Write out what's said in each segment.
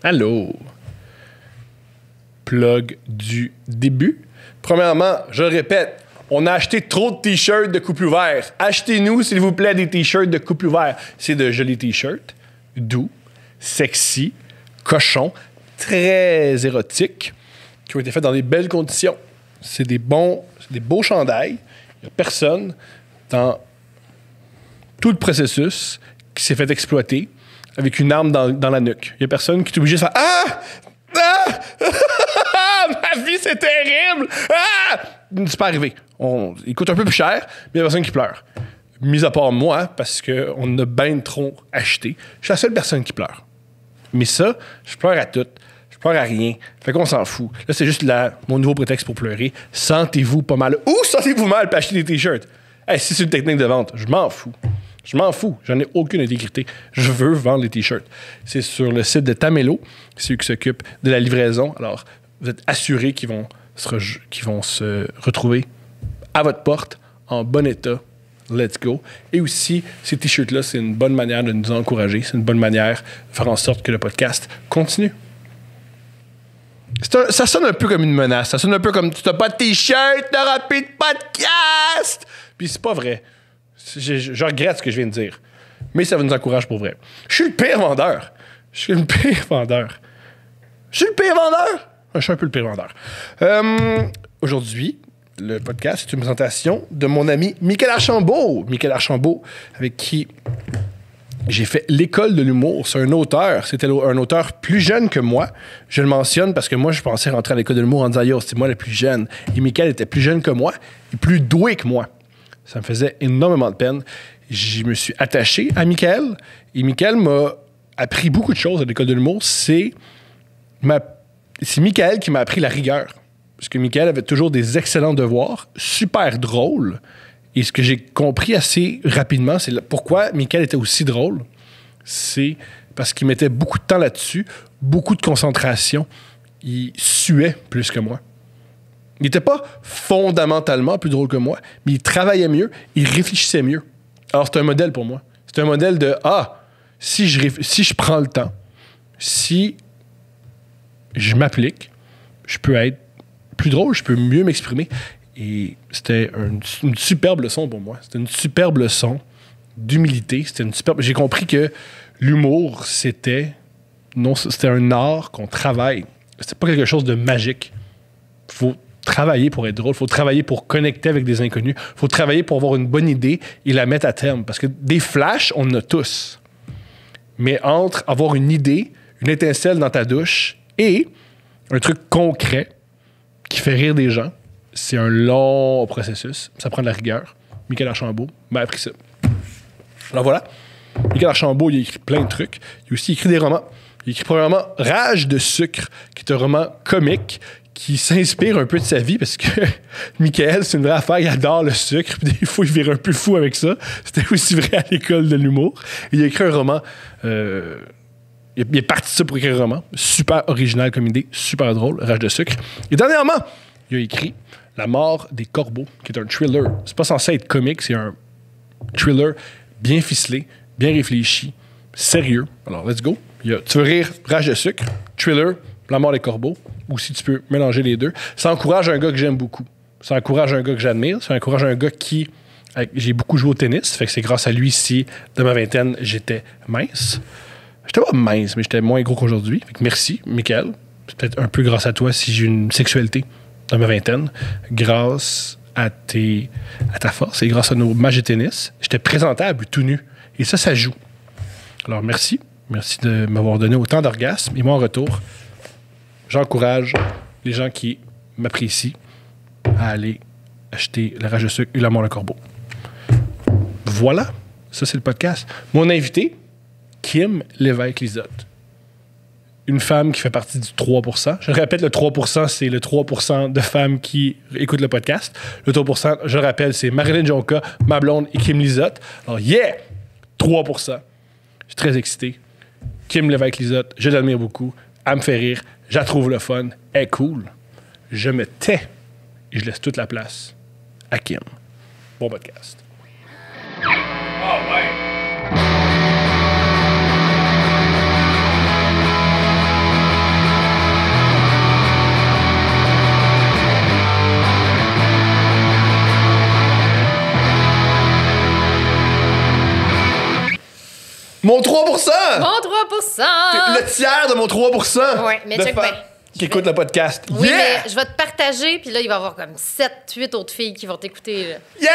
Allô? Plug du début. Premièrement, je le répète, on a acheté trop de t-shirts de couple ouvert. Achetez-nous, s'il vous plaît, des t-shirts de couple ouvert. C'est de jolis t-shirts, doux, sexy, cochons, très érotiques, qui ont été faits dans des belles conditions. C'est des beaux chandails. Il n'y a personne dans tout le processus qui s'est fait exploiter avec une arme dans la nuque. Il n'y a personne qui est obligé de faire « Ah! Ah! Ma vie, c'est terrible! Ah! » C'est pas arrivé. Il coûte un peu plus cher, mais il n'y a personne qui pleure. Mis à part moi, parce qu'on a bien trop acheté. Je suis la seule personne qui pleure. Mais ça, je pleure à tout. Je pleure à rien. Fait qu'on s'en fout. Là, c'est juste mon nouveau prétexte pour pleurer. Sentez-vous pas mal. Ou sentez-vous mal pour acheter des t-shirts? Hey, si c'est une technique de vente, je m'en fous. Je m'en fous. J'en ai aucune intégrité. Je veux vendre les t-shirts. C'est sur le site de Tamelo. C'est eux qui s'occupent de la livraison. Alors, vous êtes assurés qu'ils vont se retrouver à votre porte en bon état. Let's go. Et aussi, ces t-shirts-là, c'est une bonne manière de nous encourager. C'est une bonne manière de faire en sorte que le podcast continue. Ça sonne un peu comme une menace. Ça sonne un peu comme « Tu n'as pas de t-shirt, tu n'auras plus de podcast! » Puis c'est pas vrai. Je regrette ce que je viens de dire. Mais ça nous encourage pour vrai. Je suis le pire vendeur. Je suis un peu le pire vendeur. Aujourd'hui, le podcast, c'est une présentation de mon ami Michael Archambault. Michael Archambault, avec qui j'ai fait l'école de l'humour. C'est un auteur. C'était un auteur plus jeune que moi. Je le mentionne parce que moi, je pensais rentrer à l'école de l'humour en disant « Yo, c'est moi le plus jeune. » Et Michael était plus jeune que moi et plus doué que moi. Ça me faisait énormément de peine. Je me suis attaché à Michael. Et Michael m'a appris beaucoup de choses à l'école de l'humour. C'est Michael qui m'a appris la rigueur. Parce que Michael avait toujours des excellents devoirs, super drôles. Et ce que j'ai compris assez rapidement, c'est pourquoi Michael était aussi drôle. C'est parce qu'il mettait beaucoup de temps là-dessus, beaucoup de concentration. Il suait plus que moi. Il n'était pas fondamentalement plus drôle que moi, mais il travaillait mieux, il réfléchissait mieux. Alors, c'est un modèle pour moi. C'est un modèle de si je prends le temps, si je m'applique, je peux être plus drôle, je peux mieux m'exprimer. Et c'était une superbe leçon pour moi. C'était une superbe leçon d'humilité. J'ai compris que l'humour, c'était un art qu'on travaille. C'était pas quelque chose de magique. Faut travailler pour être drôle. Faut travailler pour connecter avec des inconnus. Faut travailler pour avoir une bonne idée et la mettre à terme. Parce que des flashs, on en a tous. Mais entre avoir une idée, une étincelle dans ta douche et un truc concret qui fait rire des gens, c'est un long processus. Ça prend de la rigueur. Michael Archambault m'a appris ça. Alors voilà. Michael Archambault, il a écrit plein de trucs. Il a aussi écrit des romans. Il a écrit premièrement Rage de sucre, qui est un roman comique qui s'inspire un peu de sa vie parce que Michael, c'est une vraie affaire. Il adore le sucre. Puis des fois, il vire un peu fou avec ça. C'était aussi vrai à l'école de l'humour. Il a écrit un roman... il est parti de ça pour écrire un roman. Super original comme idée. Super drôle. Rage de sucre. Et dernièrement, il a écrit La mort des corbeaux, qui est un thriller. C'est pas censé être comique, c'est un thriller bien ficelé, bien réfléchi, sérieux. Alors, let's go. Tu veux rire, Rage de sucre, thriller, La mort des corbeaux, ou si tu peux mélanger les deux. Ça encourage un gars que j'aime beaucoup. Ça encourage un gars que j'admire. Ça encourage un gars qui... J'ai beaucoup joué au tennis, fait que c'est grâce à lui si, dans ma vingtaine, j'étais mince. J'étais pas mince, mais j'étais moins gros qu'aujourd'hui. Fait que merci, Michael. C'est peut-être un peu grâce à toi si j'ai une sexualité dans ma vingtaine, grâce à ta force et grâce à nos matchs de tennis, j'étais présentable tout nu. Et ça joue. Alors, merci. Merci de m'avoir donné autant d'orgasmes. Et moi, en retour, j'encourage les gens qui m'apprécient à aller acheter la Rage de sucre et la mort de corbeau. Voilà. Ça, c'est le podcast. Mon invité, Kim Lévesque-Lizotte. Une femme qui fait partie du 3%. Je répète, le 3%, c'est le 3% de femmes qui écoutent le podcast. Le 3%, je le rappelle, c'est Marilyn Jonca, ma blonde et Kim Lizotte. Alors, 3%. Je suis très excité. Kim Lévesque-Lizotte, je l'admire beaucoup. Elle me fait rire. Je la trouve le fun. Elle est cool. Je me tais et je laisse toute la place à Kim. Bon podcast. Oh, ouais. Mon 3%! Mon 3%! Le tiers de mon 3%! Ouais, mais de check femmes bien. qui écoutent le podcast. Oui, Yeah! mais je vais te partager, puis là, il va y avoir comme 7, 8 autres filles qui vont t'écouter. Là. Yeah!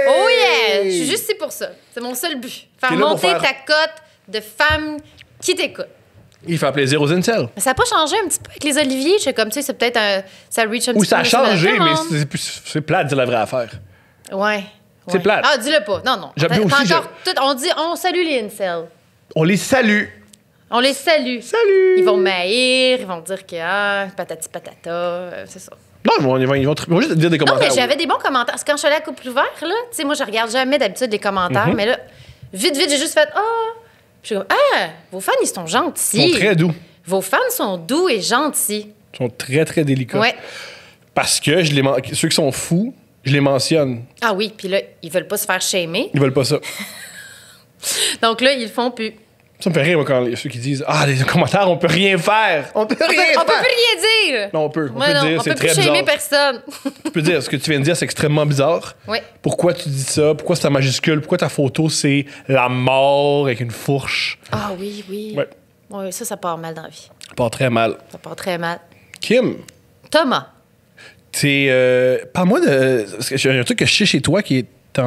Oh yeah! Je suis juste ici pour ça. C'est mon seul but. Faire T'es là pour monter faire- ta cote de femmes qui t'écoutent. Il fait plaisir aux incels. Mais ça n'a pas changé un petit peu avec les oliviers. Je sais comme, tu sais, c'est peut-être un... Ça reach un Ou petit ça peu. a changé, mais c'est... c'est plate de dire la vraie affaire. Ouais. C'est plate. Ah, dis-le pas. Non, non. J'aime T'as aussi, encore tout... On salue les incels. On les salue. On les salue. Salut! Ils vont m'haïr, ils vont dire que, patati patata, c'est ça. Non, ils vont juste dire des Non, commentaires. mais j'avais des bons commentaires. Parce que quand je suis allée à couple ouvert, là, tu sais, moi, je regarde jamais d'habitude les commentaires, mais là, vite, j'ai juste fait, Puis je suis comme, vos fans, ils sont gentils. Ils sont très doux. Vos fans sont doux et gentils. Ils sont très, très délicats. Ouais. Parce que ceux qui sont fous, je les mentionne. Ah oui, puis là, ils veulent pas se faire shamer. Ils veulent pas ça. Donc là, ils le font plus. Ça me fait rire, moi, quand ceux qui disent les commentaires, on peut rien faire. On peut rien On peut faire. plus rien dire. Non, on peut. On Ouais, peut non, dire, on c'est peut plus très shamer bizarre. personne. Tu peux dire, ce que tu viens de dire, c'est extrêmement bizarre. Oui. Pourquoi tu dis ça? Pourquoi c'est en majuscule? Pourquoi ta photo, c'est la mort avec une fourche? Ah oui, oui. Ouais. Oui, ça part mal dans la vie. Pas très mal. Ça part très mal. Kim, Thomas. parle-moi de... parce que j'ai un truc que je sais chez toi qui est ça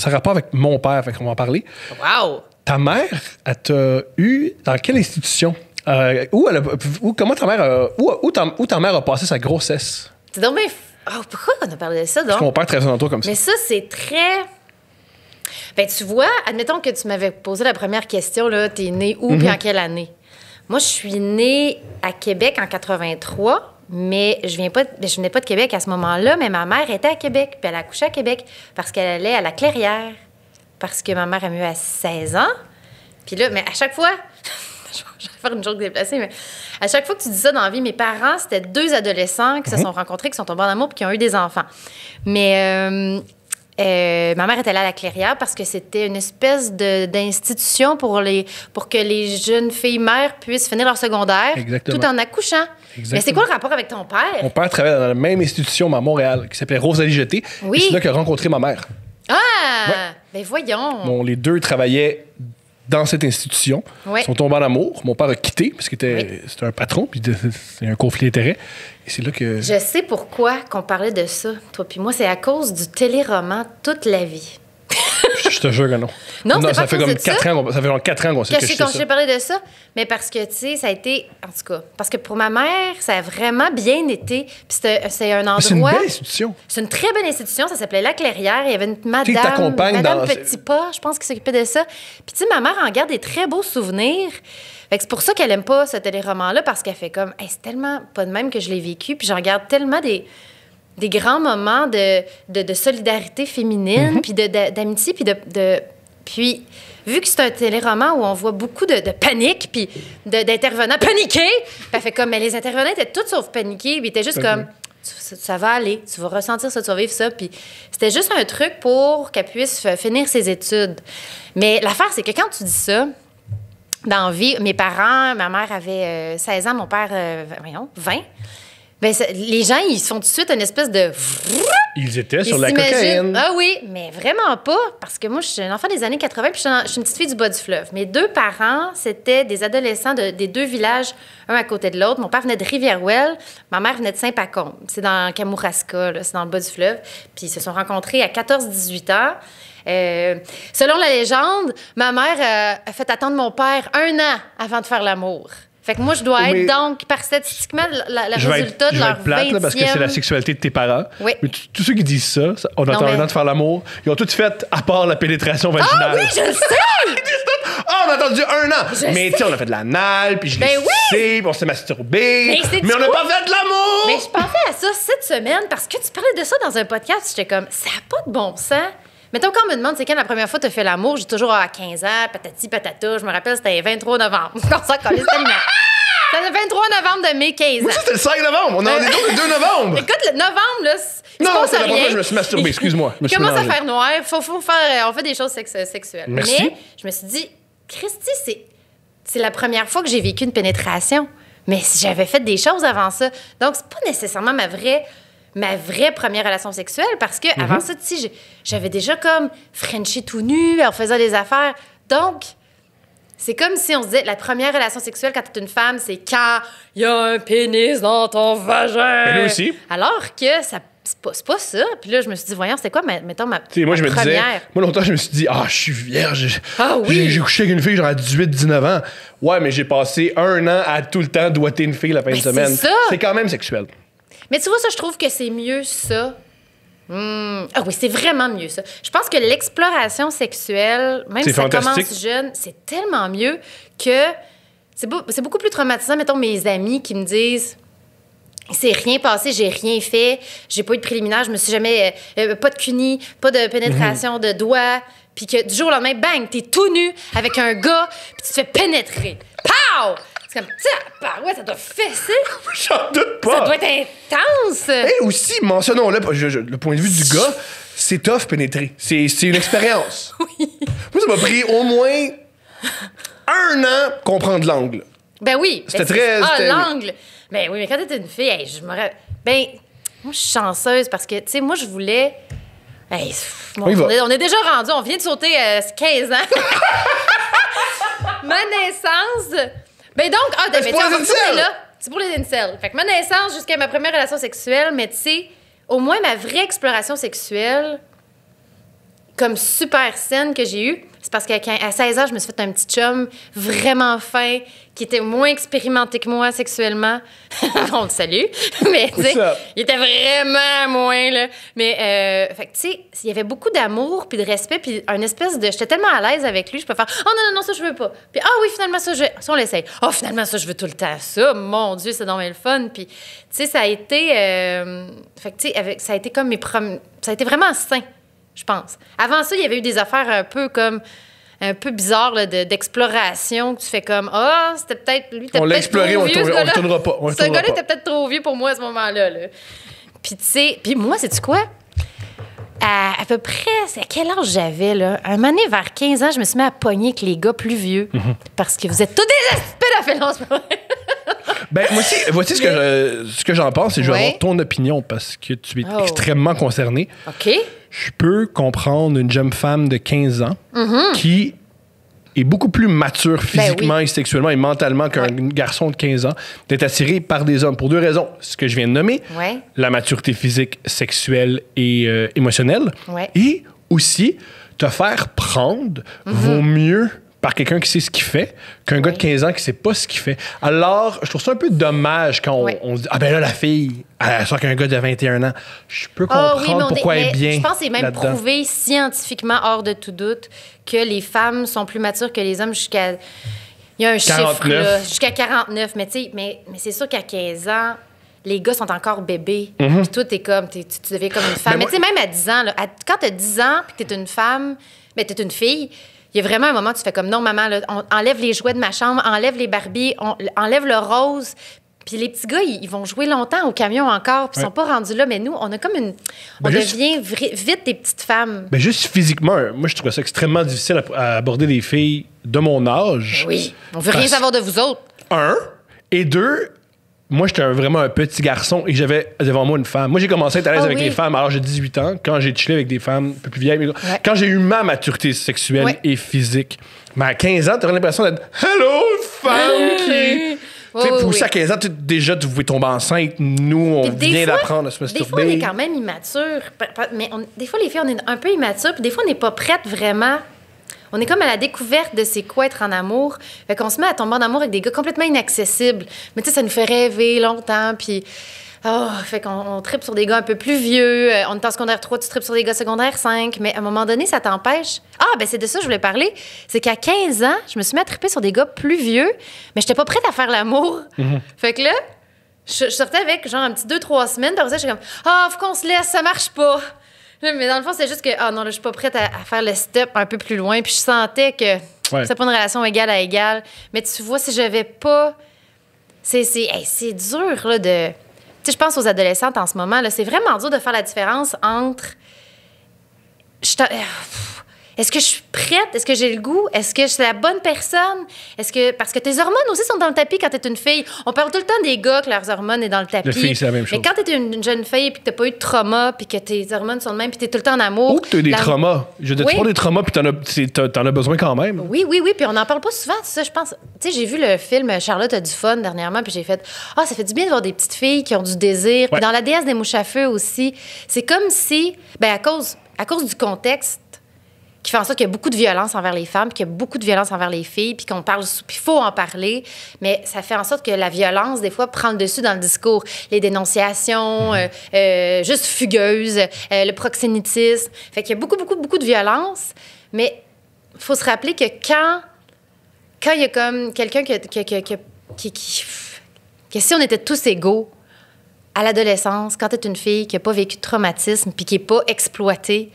a rapport avec mon père, fait qu'on va en parler. Wow! Ta mère, elle t'a eu dans quelle institution? Comment ta mère où ta mère a passé sa grossesse? C'est donc bien... pourquoi on a parlé de ça, Parce que donc? mon père très dans toi comme ça. Mais ça, c'est très... Ben, tu vois, admettons que tu m'avais posé la première question, là, t'es né où puis en quelle année? Moi, je suis née à Québec en 83, mais je venais pas de Québec à ce moment-là, mais ma mère était à Québec, puis elle a accouché à Québec parce qu'elle allait à la Clairière, parce que ma mère a eu à 16 ans. Puis là, mais à chaque fois... Je vais faire une joke déplacée, mais à chaque fois que tu dis ça dans la vie, mes parents, c'était 2 adolescents qui se sont rencontrés, qui sont tombés en amour puis qui ont eu des enfants. Mais ma mère était là à la Clairière parce que c'était une espèce d'institution pour que les jeunes filles mères puissent finir leur secondaire. Exactement. Tout en accouchant. Exactement. Mais c'est quoi le rapport avec ton père? Mon père travaillait dans la même institution, mais à Montréal, qui s'appelait Rosalie Jeté. Oui. Et c'est là qu'il a rencontré ma mère. Ah! Ouais. Ben voyons. Bon, les deux travaillaient dans cette institution. Ouais. Ils sont tombés en amour. Mon père a quitté parce qu'il était un patron, puis c'est un conflit d'intérêts. Et c'est là que... Je sais pourquoi qu'on parlait de ça, toi puis moi. C'est à cause du téléroman Toute la vie. Je te jure que non. Non, c'est pas ça à fait cause comme de ça? 4 ans, ça fait genre 4 ans qu'on sait que je sais Quand ça. j'ai parlé de ça, mais parce que, tu sais, ça a été... En tout cas, parce que pour ma mère, ça a vraiment bien été. Puis c'est un endroit... Mais c'est une belle institution. C'est une très bonne institution. Ça s'appelait La Clairière. Il y avait une Tu sais, t'accompagnes madame dans- Petitpas, je pense, qui s'occupait de ça. Puis, tu sais, ma mère en garde des très beaux souvenirs. Fait que c'est pour ça qu'elle aime pas ce téléroman-là, parce qu'elle fait comme... Hey, c'est tellement pas de même que je l'ai vécu. Puis, j'en regarde tellement des grands moments de solidarité féminine, puis d'amitié, puis Puis, vu que c'est un téléroman où on voit beaucoup de panique, puis d'intervenants paniqués, puis elle fait comme, mais les intervenants étaient tous sauf paniqués, puis ils étaient juste comme, ça va aller, tu vas ressentir ça, tu vas vivre ça. Puis c'était juste un truc pour qu'elle puisse finir ses études. Mais l'affaire, c'est que quand tu dis ça, dans la vie, mes parents, ma mère avait 16 ans, mon père, 20. Ben, les gens, ils se font tout de suite une espèce de... Ils étaient Ils sur la s'imaginent- cocaïne. Ah oui, mais vraiment pas, parce que moi, je suis un enfant des années 80, puis je suis une petite fille du bas du fleuve. Mes 2 parents, c'était des adolescents des 2 villages, un à côté de l'autre. Mon père venait de Rivière-Ouelle, ma mère venait de Saint-Pacôme. C'est dans Kamouraska, là, c'est dans le bas du fleuve. Puis ils se sont rencontrés à 14-18 ans. Selon la légende, ma mère a fait attendre mon père 1 an avant de faire l'amour. Fait que moi, je dois Mais- être, donc, par statistiquement, le Je vais résultat de être leur plate, là, parce que c'est la 20e. sexualité de tes parents. Oui. Mais tous ceux qui disent ça, on attend mais- un an de faire l'amour, ils ont tout fait à part la pénétration vaginale. Ah oui, je le sais! Ah, on a attendu 1 an! Je Mais tu sais, on a fait de l'anal, puis je l'ai Ben oui! sucé, puis on s'est masturbé. Mais c'est Mais on n'a du pas fait de l'amour! Mais je pensais à ça cette semaine parce que tu parlais de ça dans un podcast. J'étais comme, ça n'a pas de bon sens. Mettons, quand on me demande c'est quand la première fois que tu as fait l'amour, j'ai toujours à 15 ans, patati patata. Je me rappelle, c'était le 23 novembre. On s'en collait tellement. C'était le 23 novembre de mes 15 ans. Ça, c'était le 5 novembre. On en est donc le 2 novembre. Écoute, le novembre, là, il Non, se passe c'est la première rien. fois que je me suis masturbé. Excuse-moi. Je me Il suis commence à mélangé. faire noir. Faut faire, on fait des choses sexuelles. Merci. Mais je me suis dit, Christy, c'est la première fois que j'ai vécu une pénétration. Mais j'avais fait des choses avant ça. Donc, c'est pas nécessairement ma vraie première relation sexuelle parce que avant ça, tu sais, j'avais déjà comme Frenché tout nu en faisant des affaires. Donc, C'est comme si on se disait, la première relation sexuelle quand t'es une femme, c'est quand il y a un pénis dans ton vagin. Mais nous aussi. Alors que c'est pas ça. Puis là, je me suis dit, voyons, c'est quoi, mettons, ma Moi, je me première? disais, moi, longtemps, je me suis dit, je suis vierge. Ah oui? J'ai couché avec une fille, genre à 18, 19 ans. Ouais, mais j'ai passé 1 an à tout le temps doigter une fille la fin de semaine. c'est ça. C'est quand même sexuel. Mais tu vois, ça, je trouve que c'est mieux ça. Ah oui, c'est vraiment mieux ça. Je pense que l'exploration sexuelle, même si ça commence jeune, c'est tellement mieux que c'est beaucoup plus traumatisant. Mettons, mes amis qui me disent... Il s'est rien passé, j'ai rien fait, j'ai pas eu de préliminaire, je me suis jamais... pas de cuni, pas de pénétration de doigts, puis que du jour au lendemain, bang, t'es tout nu avec un gars, puis tu te fais pénétrer. Pow! C'est comme, ouais, ça doit fesser. J'en doute pas. Ça doit être intense. Et aussi, mentionnons-le, le point de vue du gars, c'est tough pénétrer. C'est une expérience. Oui. Moi, ça m'a pris au moins 1 an comprendre l'angle. Ben oui. C'était très... l'angle. Ben oui, mais quand t'es une fille, hey, ben, moi, je suis chanceuse parce que, tu sais, moi, je voulais... Hey, on est déjà rendu, on vient de sauter 15 ans. Ma naissance... Ben donc, c'est pour les incels. C'est pour les incels. Fait que ma naissance jusqu'à ma première relation sexuelle, mais tu sais, au moins ma vraie exploration sexuelle, comme super saine que j'ai eue, c'est parce qu'à 16 ans, je me suis fait un petit chum vraiment fin, qui était moins expérimenté que moi sexuellement. On le salue. Mais, tu sais, il était vraiment moins, là. Mais, fait que, tu sais, il y avait beaucoup d'amour, puis de respect, puis un espèce de... J'étais tellement à l'aise avec lui, je peux faire « Oh non, ça, je veux pas. » Puis « Ah oui, finalement, ça, on l'essaye. Oh, finalement, ça, je veux tout le temps. Ça, mon Dieu, c'est donc bien le fun. » Puis, tu sais, ça a été... fait que, tu sais, ça a été comme ça a été vraiment sain, je pense. Avant ça, il y avait eu des affaires un peu bizarres là, d'exploration, que tu fais comme c'était peut-être lui, on l'a exploré, on ne tournera pas. Ce gars-là était peut-être trop vieux pour moi à ce moment-là. Là. Puis tu sais, moi, sais-tu quoi? À peu près, c'est à quel âge j'avais, là? Un moment donné, vers 15 ans, je me suis mis à pogner avec les gars plus vieux. Parce que vous êtes tous des pédophiles en ce moment. Ben, moi aussi, voici ce que j'en pense, et je vais avoir ton opinion parce que tu es extrêmement concerné. OK. Je peux comprendre une jeune femme de 15 ans qui est beaucoup plus mature physiquement et sexuellement et mentalement qu'un garçon de 15 ans d'être attiré par des hommes pour 2 raisons. Ce que je viens de nommer, la maturité physique, sexuelle et émotionnelle. Et aussi, te faire prendre vaut mieux par quelqu'un qui sait ce qu'il fait qu'un gars de 15 ans qui sait pas ce qu'il fait. Alors, je trouve ça un peu dommage quand on se dit « Ah ben là, la fille, elle sort qu'un gars de 21 ans. » Je peux comprendre pourquoi elle est bien. Je pense que c'est même là-dedans. prouvé scientifiquement, hors de tout doute, que les femmes sont plus matures que les hommes jusqu'à... Il y a un 49. chiffre, là, jusqu'à 49. Mais tu sais, mais c'est sûr qu'à 15 ans, les gars sont encore bébés. Puis toi, tu deviens comme une femme. Mais tu sais, même à 10 ans, là, quand tu as 10 ans puis que tu es une femme, mais tu es une fille... Il y a vraiment un moment où tu fais comme, non, maman, là, on enlève les jouets de ma chambre, enlève les Barbies, on enlève le rose. Puis les petits gars, ils vont jouer longtemps au camion encore, puis ils sont pas rendus là. Mais nous, on a comme on devient vite des petites femmes. Ben juste physiquement, moi, je trouve ça extrêmement difficile à aborder des filles de mon âge. Oui, on veut rien savoir de vous autres. 1. Et 2, moi, j'étais vraiment un petit garçon et j'avais devant moi une femme. Moi, j'ai commencé à être à l'aise avec les femmes à l'âge de 18 ans, quand j'ai chillé avec des femmes un peu plus vieilles. Quand j'ai eu ma maturité sexuelle et physique. Mais à 15 ans, t'aurais l'impression d'être « Hello, femme qui... » Poussé à 15 ans, déjà, tu pouvais tomber enceinte. Nous, on vient d'apprendre à se masturber. Des fois, on est quand même immature. Mais des fois, les filles, on est un peu immature. Puis des fois, on n'est pas prête vraiment. On est comme à la découverte de c'est quoi être en amour. Fait qu'on se met à tomber en amour avec des gars complètement inaccessibles. Mais tu sais, ça nous fait rêver longtemps. Puis, fait qu'on tripe sur des gars un peu plus vieux. On est en secondaire 3, tu tripes sur des gars secondaire 5. Mais à un moment donné, ça t'empêche. Ben c'est de ça que je voulais parler. C'est qu'à 15 ans, je me suis mis à triper sur des gars plus vieux. Mais j'étais pas prête à faire l'amour. Fait que là, je sortais avec genre un petit 2-3 semaines. Puis après ça, j'étais comme, faut qu'on se laisse, ça marche pas. Mais dans le fond, c'est juste que, non, là, je suis pas prête à faire le step un peu plus loin. Puis je sentais que c'était pas une relation égal à égal. Mais tu vois, si j'avais pas... C'est dur, là, de... Tu sais, je pense aux adolescentes en ce moment, là. C'est vraiment dur de faire la différence entre... Est-ce que je suis prête? Est-ce que j'ai le goût? Est-ce que je suis la bonne personne? Parce que tes hormones aussi sont dans le tapis quand t'es une fille. On parle tout le temps des gars que leurs hormones sont dans le tapis. Les filles, c'est la même chose. Mais quand t'es une jeune fille puis que t'as pas eu de trauma puis que tes hormones sont de même puis t'es tout le temps en amour... Ou que t'as eu des traumas. Je veux dire, tu prends des traumas puis t'en as besoin quand même. Oui. Puis on n'en parle pas souvent de ça, je pense. Tu sais, j'ai vu le film Charlotte a du fun dernièrement puis j'ai fait « Ah, ça fait du bien de voir des petites filles qui ont du désir. » Puis dans La déesse des mouches à feu aussi, c'est comme si, à cause du contexte, qui fait en sorte qu'il y a beaucoup de violence envers les femmes, puis qu'il y a beaucoup de violence envers les filles, puis qu'on parle, puis il faut en parler, mais ça fait en sorte que la violence, des fois, prend le dessus dans le discours. Les dénonciations, juste fugueuses, le proxénétisme. Fait qu'il y a beaucoup de violence, mais il faut se rappeler que quand il y a comme quelqu'un que si on était tous égaux, à l'adolescence, quand t'es une fille qui n'a pas vécu de traumatisme, puis qui n'est pas exploitée,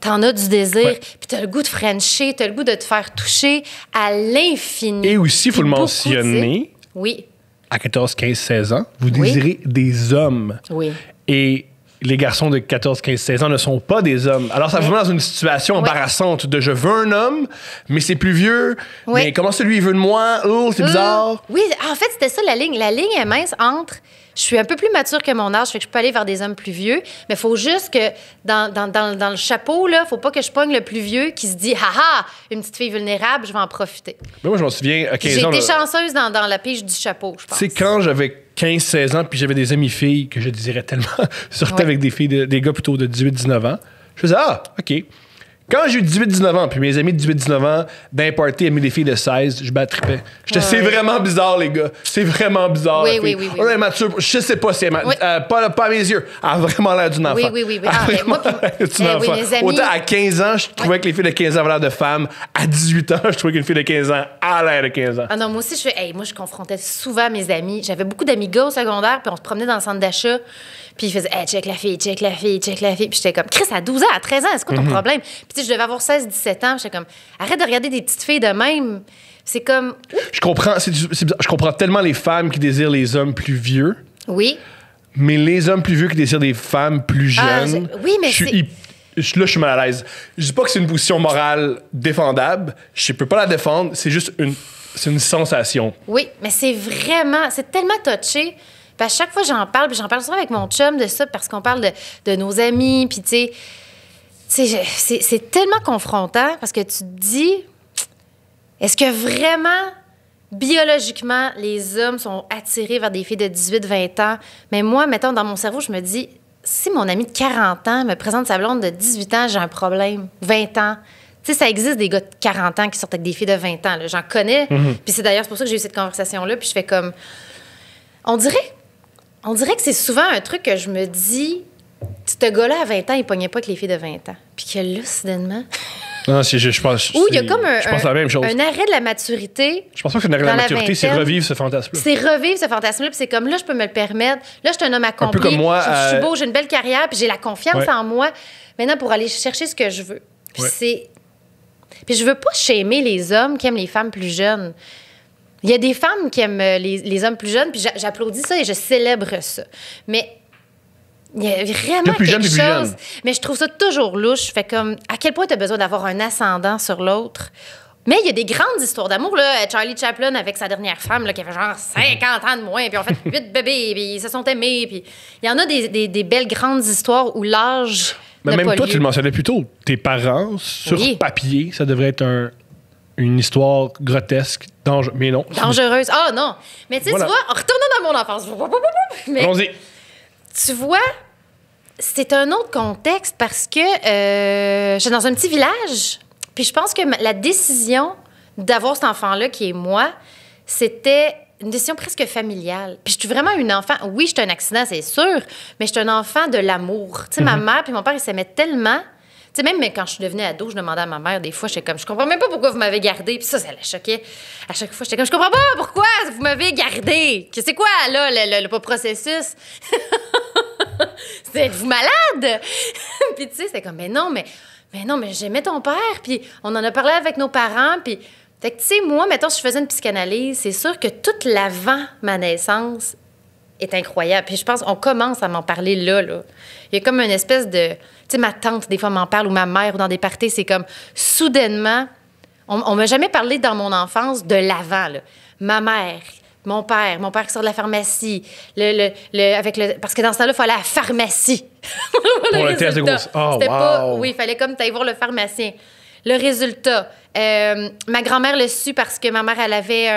t'en as du désir, puis t'as le goût de frencher, t'as le goût de te faire toucher à l'infini. Et aussi, il faut le mentionner, à 14, 15, 16 ans, vous désirez des hommes. Oui. Et les garçons de 14, 15, 16 ans ne sont pas des hommes. Alors, ça vous met dans une situation embarrassante de je veux un homme, mais c'est plus vieux. Mais comment celui il veut de moi? Oh, c'est bizarre. Oui, en fait, c'était ça la ligne. La ligne est mince entre je suis un peu plus mature que mon âge, fait que je peux aller vers des hommes plus vieux, mais il faut juste que dans le chapeau, là, faut pas que je pogne le plus vieux qui se dit « Haha, une petite fille vulnérable, je vais en profiter. » Mais moi, je m'en souviens, à 15 ans... J'ai été chanceuse dans la pige du chapeau, je pense. Tu sais, quand j'avais 15-16 ans, puis j'avais des amies filles que je désirais tellement, surtout avec des gars plutôt de 18-19 ans, je faisais « Ah, OK. » Quand j'ai eu 18-19 ans, puis mes amis de 18-19 ans, d'un party, aimaient des filles de 16, je battrippais. C'est vraiment bizarre, les gars. C'est vraiment bizarre. Oui. On est mature. Je sais pas si elle pas à mes yeux. Elle a vraiment l'air d'une enfant. Oui. Mes amis... Autant à 15 ans, je trouvais que les filles de 15 ans avaient l'air de femmes. À 18 ans, je trouvais qu'une fille de 15 ans a l'air de 15 ans. Ah non, moi aussi, je confrontais souvent mes amis. J'avais beaucoup d'amis gars au secondaire, puis on se promenait dans le centre d'achat. Puis il faisait hey, check la fille. Puis j'étais comme, Chris, à 12 ans, à 13 ans, c'est quoi ton problème? Puis tu sais, je devais avoir 16-17 ans. J'étais comme, arrête de regarder des petites filles de même. C'est comme. Je comprends, je comprends tellement les femmes qui désirent les hommes plus vieux. Oui. Mais les hommes plus vieux qui désirent des femmes plus jeunes. Oui, mais je suis mal à l'aise. Je dis pas que c'est une position morale défendable. Je peux pas la défendre. C'est juste une sensation. Oui, mais c'est tellement touché. Puis à chaque fois, j'en parle souvent avec mon chum de ça parce qu'on parle de nos amis. Puis, tu sais, c'est tellement confrontant parce que tu te dis, est-ce que vraiment, biologiquement, les hommes sont attirés vers des filles de 18-20 ans? Mais moi, mettons, dans mon cerveau, je me dis, si mon ami de 40 ans me présente sa blonde de 18 ans, j'ai un problème. 20 ans. Tu sais, ça existe des gars de 40 ans qui sortent avec des filles de 20 ans. Là. J'en connais. Puis c'est d'ailleurs pour ça que j'ai eu cette conversation-là. Puis je fais comme... On dirait que c'est souvent un truc que je me dis, ce gars-là, à 20 ans, il pognait pas que les filles de 20 ans. Puis que là, soudainement... Non, je pense... Ou il y a comme je pense la même chose. un arrêt de la maturité. Je pense pas que c'est un arrêt de la maturité, c'est revivre ce fantasme-là. C'est revivre ce fantasme-là, puis c'est comme, là, je peux me le permettre. Là, je suis un homme accompli. Un peu comme moi. Je suis beau, j'ai une belle carrière, puis j'ai la confiance en moi. Maintenant, pour aller chercher ce que je veux. Puis Puis je veux pas shamer les hommes qui aiment les femmes plus jeunes. Il y a des femmes qui aiment les hommes plus jeunes, puis j'applaudis ça et je célèbre ça. Mais il y a vraiment quelque chose. Mais je trouve ça toujours louche. Fait comme, à quel point tu as besoin d'avoir un ascendant sur l'autre? Mais il y a des grandes histoires d'amour. Là. Charlie Chaplin avec sa dernière femme là, qui avait genre 50 ans de moins, puis ils ont fait 8 bébés, puis ils se sont aimés. Puis il y en a des belles grandes histoires où l'âge Mais même toi, tu le mentionnais plus tôt. Tes parents, sur papier, ça devrait être une histoire grotesque, mais non. Dangereuse. Ah non! Mais tu sais, tu vois, en retournant dans mon enfance, allons-y. Tu vois, c'est un autre contexte parce que j'étais dans un petit village, puis je pense que la décision d'avoir cet enfant-là, qui est moi, c'était une décision presque familiale. Puis je suis vraiment une enfant... Oui, j'étais un accident, c'est sûr, mais j'étais un enfant de l'amour. Tu sais, ma mère puis mon père, ils s'aimaient tellement... Tu sais, même quand je suis devenue ado, je demandais à ma mère, des fois, j'étais comme, je comprends même pas pourquoi vous m'avez gardée. Puis ça la choquait. À chaque fois, j'étais comme, je comprends pas pourquoi vous m'avez gardée. C'est quoi, là, le processus? C'est êtes-vous malade? Puis tu sais, c'était comme, mais non, mais j'aimais ton père. Puis on en a parlé avec nos parents. Puis, fait que tu sais, moi, mettons, si je faisais une psychanalyse, c'est sûr que tout l'avant ma naissance, est incroyable. Puis je pense qu'on commence à m'en parler là. Il y a comme une espèce de... Tu sais, ma tante, des fois, m'en parle, ou ma mère, ou dans des parties, c'est comme, soudainement, on m'a jamais parlé dans mon enfance de l'avant, là. Ma mère, mon père qui sort de la pharmacie, parce que dans ce temps-là, il fallait à la pharmacie. Pour le test de grossesse. Oh, C'était wow. pas... Oui, il fallait comme t'aller voir le pharmacien. Le résultat, ma grand-mère le su parce que ma mère, elle avait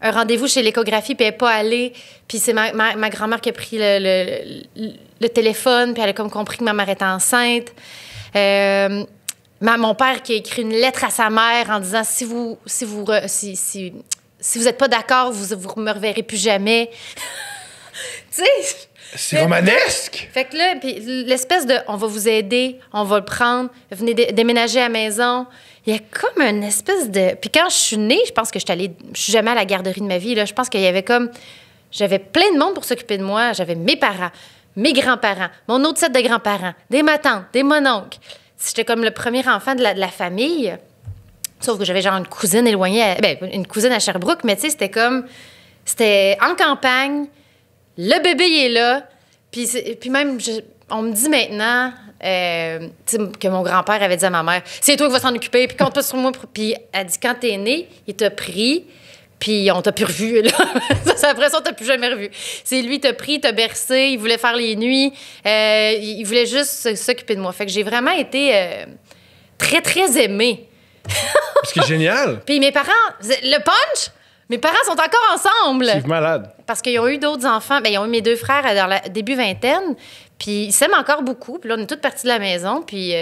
un rendez-vous chez l'échographie, puis elle n'est pas allée. Puis c'est ma grand-mère qui a pris le téléphone, puis elle a comme compris que ma mère était enceinte. Mon père qui a écrit une lettre à sa mère en disant si vous n'êtes pas d'accord, vous ne me reverrez plus jamais. Tu sais... C'est romanesque! Fait que là, puis l'espèce de on va vous aider, on va le prendre, venez déménager à la maison. Il y a comme une espèce de. Puis quand je suis née, je pense que je suis jamais à la garderie de ma vie. Là. Je pense qu'il y avait comme. J'avais plein de monde pour s'occuper de moi. J'avais mes parents, mes grands-parents, mon autre set de grands-parents, des ma tante, des mononcles. J'étais comme le premier enfant de la famille. Sauf que j'avais genre une cousine éloignée, une cousine à Sherbrooke, mais tu sais, c'était en campagne. Le bébé, il est là. Puis même, on me dit maintenant que mon grand-père avait dit à ma mère, c'est toi qui vas s'en occuper, puis compte pas sur moi. Puis elle dit, quand t'es né, il t'a pris, puis on t'a plus revu. Là. Après ça, on t'a plus jamais revu. C'est lui, il t'a pris, il t'a bercé, il voulait faire les nuits, il voulait juste s'occuper de moi. Fait que j'ai vraiment été très, très aimée. Ce qui est génial. Puis mes parents, le punch... Mes parents sont encore ensemble. C'est malade. Parce qu'ils ont eu d'autres enfants. Bien, ils ont eu mes 2 frères dans la début vingtaine. Puis ils s'aiment encore beaucoup. Puis là, on est toutes parties de la maison. Puis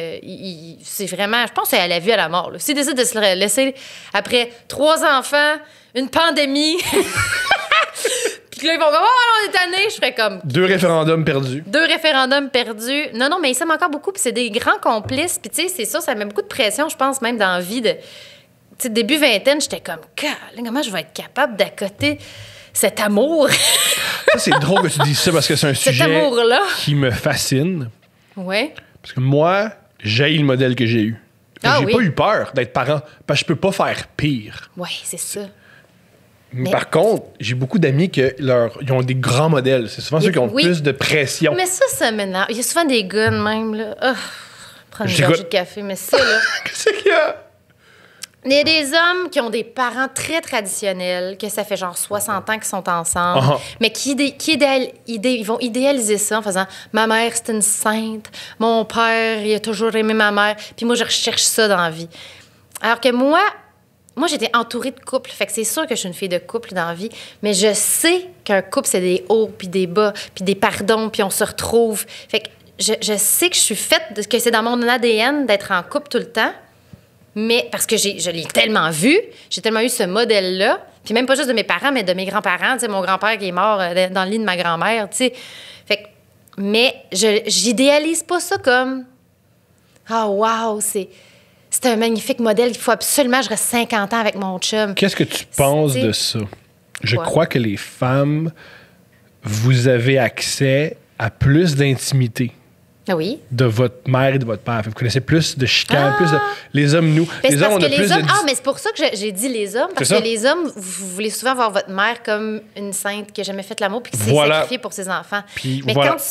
c'est vraiment... Je pense que c'est à la vie, à la mort. S'ils décident de se laisser après 3 enfants, une pandémie... Puis là, ils vont dire « Oh, on est tannés! » Je ferais comme... 2 référendums perdus. 2 référendums perdus. Non, mais ils s'aiment encore beaucoup. Puis c'est des grands complices. Puis tu sais, c'est ça met beaucoup de pression, je pense, même dans la vie de... Tu sais, début vingtaine, j'étais comme, comment je vais être capable d'accoter cet amour? Ça, c'est drôle que tu dises ça parce que c'est un sujet qui me fascine. Oui. Parce que moi, j'ai le modèle que j'ai eu. J'ai pas eu peur d'être parent parce que je peux pas faire pire. Oui, c'est ça. Mais par contre, j'ai beaucoup d'amis qui ont des grands modèles. C'est souvent ceux qui ont plus de pression. Mais ça m'énerve. Il y a souvent des gars de même, là. Oh, prendre une gorgée de café, mais ça, là... Qu'est-ce qu'il y a? Il y a des hommes qui ont des parents très traditionnels, que ça fait genre 60 ans qu'ils sont ensemble, mais ils vont idéaliser ça en faisant « Ma mère, c'est une sainte. Mon père, il a toujours aimé ma mère. Puis moi, je recherche ça dans la vie. » Alors que moi, j'étais entourée de couples. Fait que c'est sûr que je suis une fille de couple dans la vie, mais je sais qu'un couple, c'est des hauts, puis des bas, puis des pardons, puis on se retrouve. Fait que je sais que je suis faite, que c'est dans mon ADN d'être en couple tout le temps. Mais parce que je l'ai tellement vu, j'ai tellement eu ce modèle-là, puis même pas juste de mes parents, mais de mes grands-parents, tu sais, mon grand-père qui est mort dans le lit de ma grand-mère, tu sais. Fait que, mais j'idéalise pas ça comme « Ah, wow, c'est un magnifique modèle, il faut absolument que je reste 50 ans avec mon chum. » Qu'est-ce que tu penses de ça? Je crois que les femmes, vous avez accès à plus d'intimité. Oui. De votre mère et de votre père. Vous connaissez plus de chicanes, plus de... Les hommes, nous. Les hommes, on a plus de... mais c'est pour ça que j'ai dit les hommes, parce que les hommes, vous voulez souvent voir votre mère comme une sainte qui n'a jamais fait l'amour puis qui s'est sacrifiée pour ses enfants. Puis,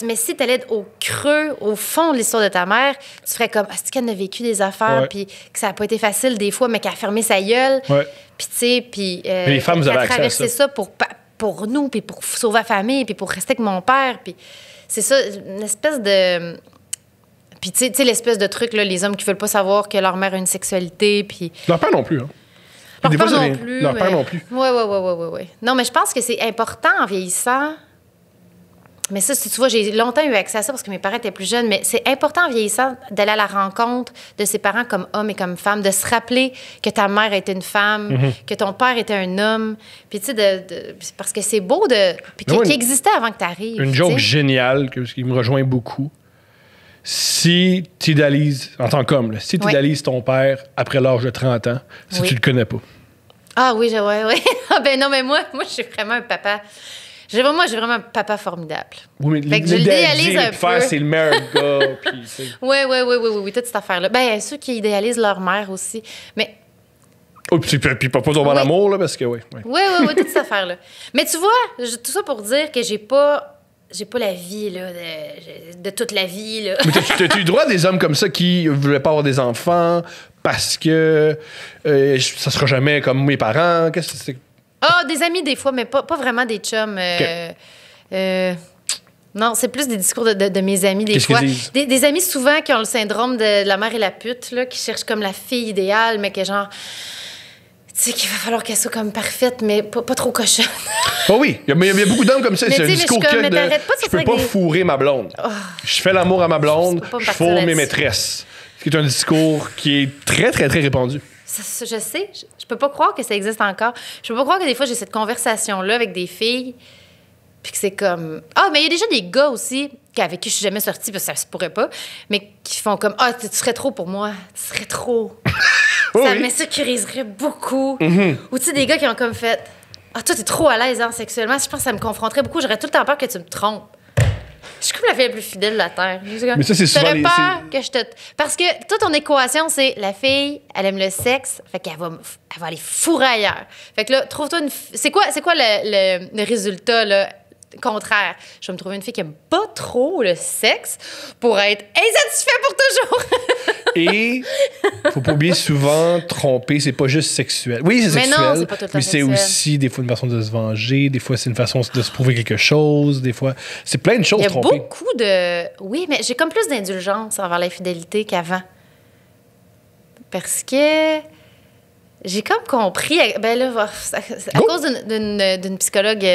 mais si tu allais au creux, au fond de l'histoire de ta mère, tu ferais comme, est-ce qu'elle a vécu des affaires, puis que ça n'a pas été facile des fois, mais qu'elle a fermé sa gueule. Puis, tu sais, puis... les femmes, vous avez accès à ça. Ça pour nous, puis pour sauver la famille, puis pour rester avec mon père, puis... C'est ça, une espèce de... Puis, tu sais, l'espèce de truc, là, les hommes qui veulent pas savoir que leur mère a une sexualité, puis... Leur père non plus, hein? Leur père non plus. Leur père non plus. Oui. Non, mais je pense que c'est important en vieillissant. Mais ça, si tu vois, j'ai longtemps eu accès à ça parce que mes parents étaient plus jeunes, mais c'est important en vieillissant d'aller à la rencontre de ses parents comme hommes et comme femmes, de se rappeler que ta mère était une femme, que ton père était un homme, puis tu sais, parce que c'est beau puis qui existait avant que tu arrives. Une joke géniale qui me rejoint beaucoup. Si tu idéalises, en tant qu'homme, si tu idéalises ton père après l'âge de 30 ans, si tu le connais pas. Ah oui, oui. Ah ben non, mais moi, je suis vraiment un papa... J'ai vraiment un papa formidable. Oui, mais fait que je l'idéalise un peu. C'est le meilleur gars. Oui, toute cette affaire-là. Bien, ceux qui idéalisent leur mère aussi. Mais Oh, puis pas tomber en amour, là, parce que, oui. Oui, toute cette affaire-là. Mais tu vois, tout ça pour dire que j'ai pas la vie, là, de toute la vie, là. Mais t'as eu droit à des hommes comme ça qui voulaient pas avoir des enfants parce que ça sera jamais comme mes parents. Qu'est-ce que c'est? Ah, des amis, des fois, mais pas vraiment des chums. Non, c'est plus des discours de mes amis, des fois. Des amis, souvent, qui ont le syndrome de la mère et la pute, là, qui cherchent comme la fille idéale, mais que genre... Tu sais qu'il va falloir qu'elle soit comme parfaite, mais pas trop cochonne. Oh oui, il y a beaucoup d'hommes comme ça. C'est un discours que je peux pas fourrer ma blonde. Oh. Je fais l'amour à ma blonde, je fourre mes maîtresses. Ce qui est un discours qui est très, très, très répandu. Je sais. Je peux pas croire que ça existe encore. Je peux pas croire que des fois, j'ai cette conversation-là avec des filles, puis que c'est comme... Ah, mais il y a déjà des gars aussi avec qui je suis jamais sortie, parce que ça se pourrait pas, mais qui font comme... Ah, tu serais trop pour moi. Tu serais trop... Ça m'insécuriserait beaucoup. Ou tu sais, des gars qui ont comme fait... Ah, toi, t'es trop à l'aise sexuellement. Je pense que ça me confronterait beaucoup. J'aurais tout le temps peur que tu me trompes. Je suis comme la fille la plus fidèle de la Terre. Mais ça, c'est souvent... peur que je te... Parce que toute ton équation, c'est la fille, elle aime le sexe, fait qu'elle va aller fourrer ailleurs. Fait que là, trouve-toi une... C'est quoi le résultat, là? Contraire. Je vais me trouver une fille qui aime pas trop le sexe pour être insatisfait pour toujours. Et faut pas oublier, souvent, tromper, c'est pas juste sexuel. Oui, c'est sexuel, non, c'est pas tout le temps mais c'est aussi des fois une façon de se venger, des fois c'est une façon de se prouver quelque chose, des fois c'est plein de choses, tromper. Il y a beaucoup de... Oui, mais j'ai comme plus d'indulgence envers l'infidélité qu'avant. Parce que... J'ai comme compris, ben là, à cause d'une psychologue